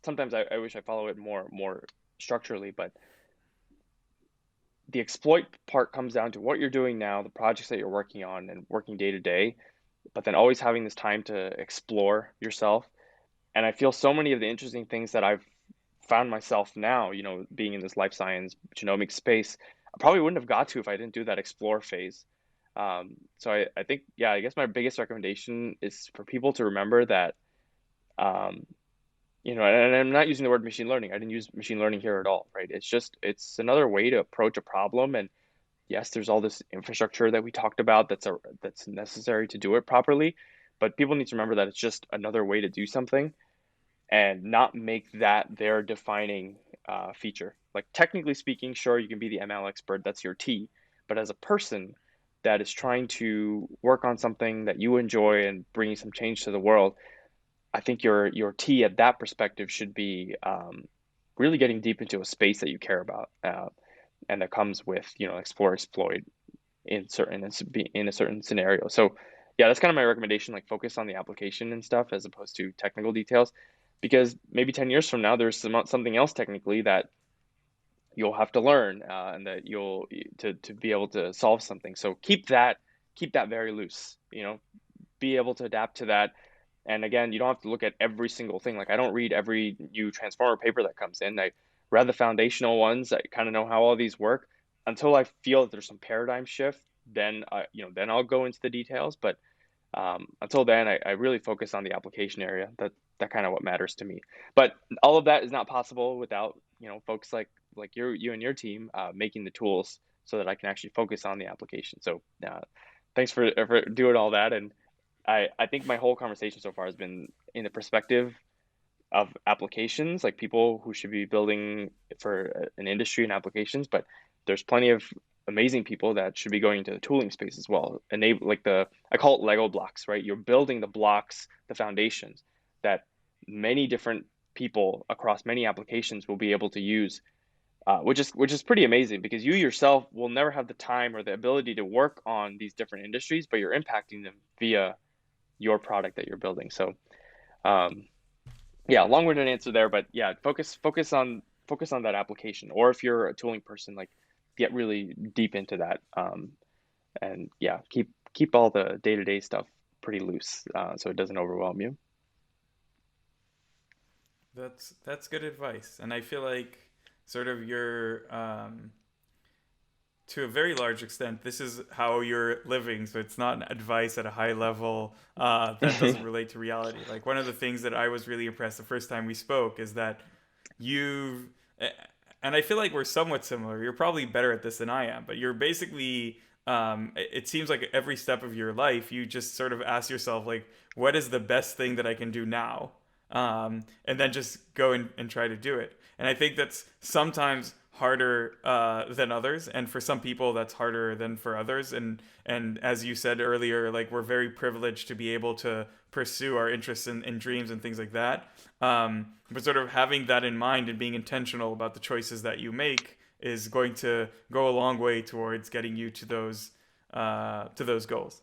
Speaker 2: sometimes I wish I follow it more structurally. But the exploit part comes down to what you're doing now, the projects that you're working on, and working day to day. But then always having this time to explore yourself. And I feel so many of the interesting things that I've found myself now, being in this life science genomic space, I probably wouldn't have got to if I didn't do that explore phase. So I think, yeah, I guess my biggest recommendation is for people to remember that, um, and I'm not using the word machine learning. I didn't use machine learning here at all, right? It's another way to approach a problem. And yes, there's all this infrastructure that we talked about that's necessary to do it properly. But people need to remember that it's just another way to do something and not make that their defining feature. Like technically speaking, sure, you can be the ML expert, that's your T, but as a person that is trying to work on something that you enjoy and bringing some change to the world, I think your T at that perspective should be really getting deep into a space that you care about, and that comes with explore exploit in a certain scenario. So yeah, that's kind of my recommendation. Like focus on the application and stuff as opposed to technical details, because maybe 10 years from now there's something else technically that you'll have to learn, and that you'll to be able to solve something. So keep that very loose. Be able to adapt to that. And again, you don't have to look at every single thing. Like I don't read every new transformer paper that comes in. I read the foundational ones. I kind of know how all these work until I feel that there's some paradigm shift. Then I'll go into the details. But until then, I really focus on the application area. That kind of what matters to me. But all of that is not possible without folks like you and your team making the tools so that I can actually focus on the application. So thanks for doing all that. And I think my whole conversation so far has been in the perspective of applications, like people who should be building for an industry and applications, but there's plenty of amazing people that should be going into the tooling space as well. Enable I call it Lego blocks, right? You're building the blocks, the foundations that many different people across many applications will be able to use, which is pretty amazing because you yourself will never have the time or the ability to work on these different industries, but you're impacting them via your product that you're building. So yeah, long-winded answer there, but yeah, focus on that application. Or if you're a tooling person, like get really deep into that. And yeah, keep all the day-to-day stuff pretty loose, so it doesn't overwhelm you.
Speaker 1: That's good advice, and I feel like sort of your to a very large extent, this is how you're living. So it's not advice at a high level that doesn't relate to reality. Like one of the things that I was really impressed the first time we spoke is that you've, and I feel like we're somewhat similar. You're probably better at this than I am, but you're basically, it seems like every step of your life, you just sort of ask yourself, like, what is the best thing that I can do now? And then just go and try to do it. And I think that's sometimes harder than others, and for some people that's harder than for others. And as you said earlier, like we're very privileged to be able to pursue our interests and dreams and things like that. But sort of having that in mind and being intentional about the choices that you make is going to go a long way towards getting you to those goals.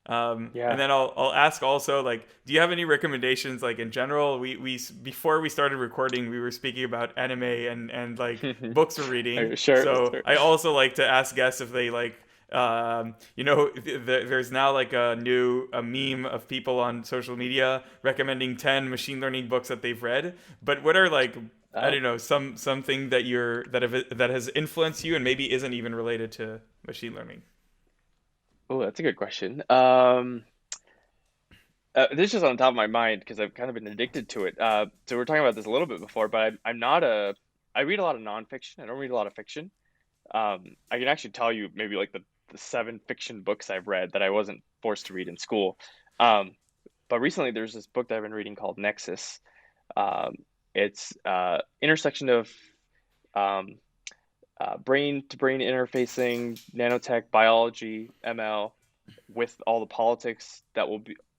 Speaker 2: Yeah.
Speaker 1: And then I'll ask also, like, do you have any recommendations, like in general? We before we started recording, we were speaking about anime and like books we're reading.
Speaker 2: Sure,
Speaker 1: So
Speaker 2: sure.
Speaker 1: I also like to ask guests if they like, there's now like a meme of people on social media recommending 10 machine learning books that they've read. But what are like, I don't know, something that has influenced you and maybe isn't even related to machine learning?
Speaker 2: Oh, that's a good question. This is just on top of my mind because I've kind of been addicted to it. So we were talking about this a little bit before, but I'm not I read a lot of nonfiction. I don't read a lot of fiction. I can actually tell you maybe like the 7 fiction books I've read that I wasn't forced to read in school. Um, but recently there's this book that I've been reading called Nexus. It's intersection of um, brain to brain interfacing, nanotech, biology, ML, with all the politics that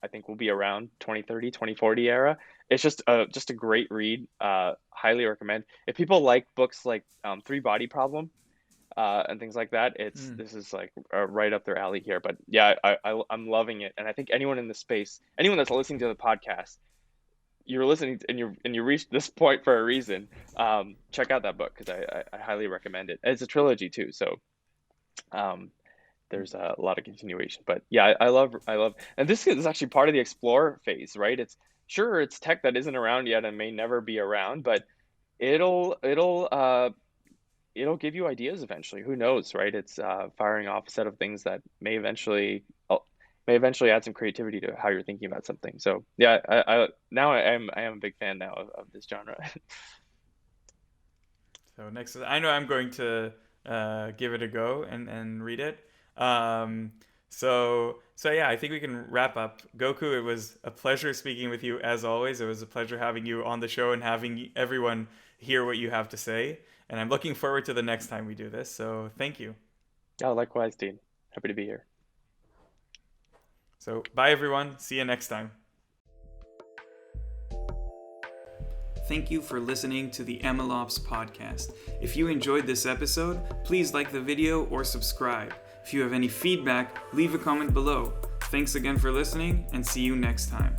Speaker 2: I think will be around 2030, 2040 era. It's just a great read. Highly recommend. If people like books like Three Body Problem and things like that, this is like right up their alley here. But yeah, I'm loving it, and I think anyone in the space, anyone that's listening to the podcast, you're listening and you reached this point for a reason. Check out that book because I highly recommend it. It's a trilogy too, so um, there's a lot of continuation. But yeah, I love, and this is actually part of the explore phase, right? It's tech that isn't around yet and may never be around, but it'll give you ideas eventually. Who knows, right? It's firing off a set of things that may eventually add some creativity to how you're thinking about something. So yeah, I am a big fan now of this genre.
Speaker 1: So next, I know I'm going to give it a go and read it. Um, so yeah, I think we can wrap up. Goku, it was a pleasure speaking with you as always. It was a pleasure having you on the show and having everyone hear what you have to say. And I'm looking forward to the next time we do this. So thank you.
Speaker 2: Yeah, likewise, Dean. Happy to be here.
Speaker 1: So bye everyone. See you next time. Thank you for listening to the MLOps podcast. If you enjoyed this episode, please like the video or subscribe. If you have any feedback, leave a comment below. Thanks again for listening and see you next time.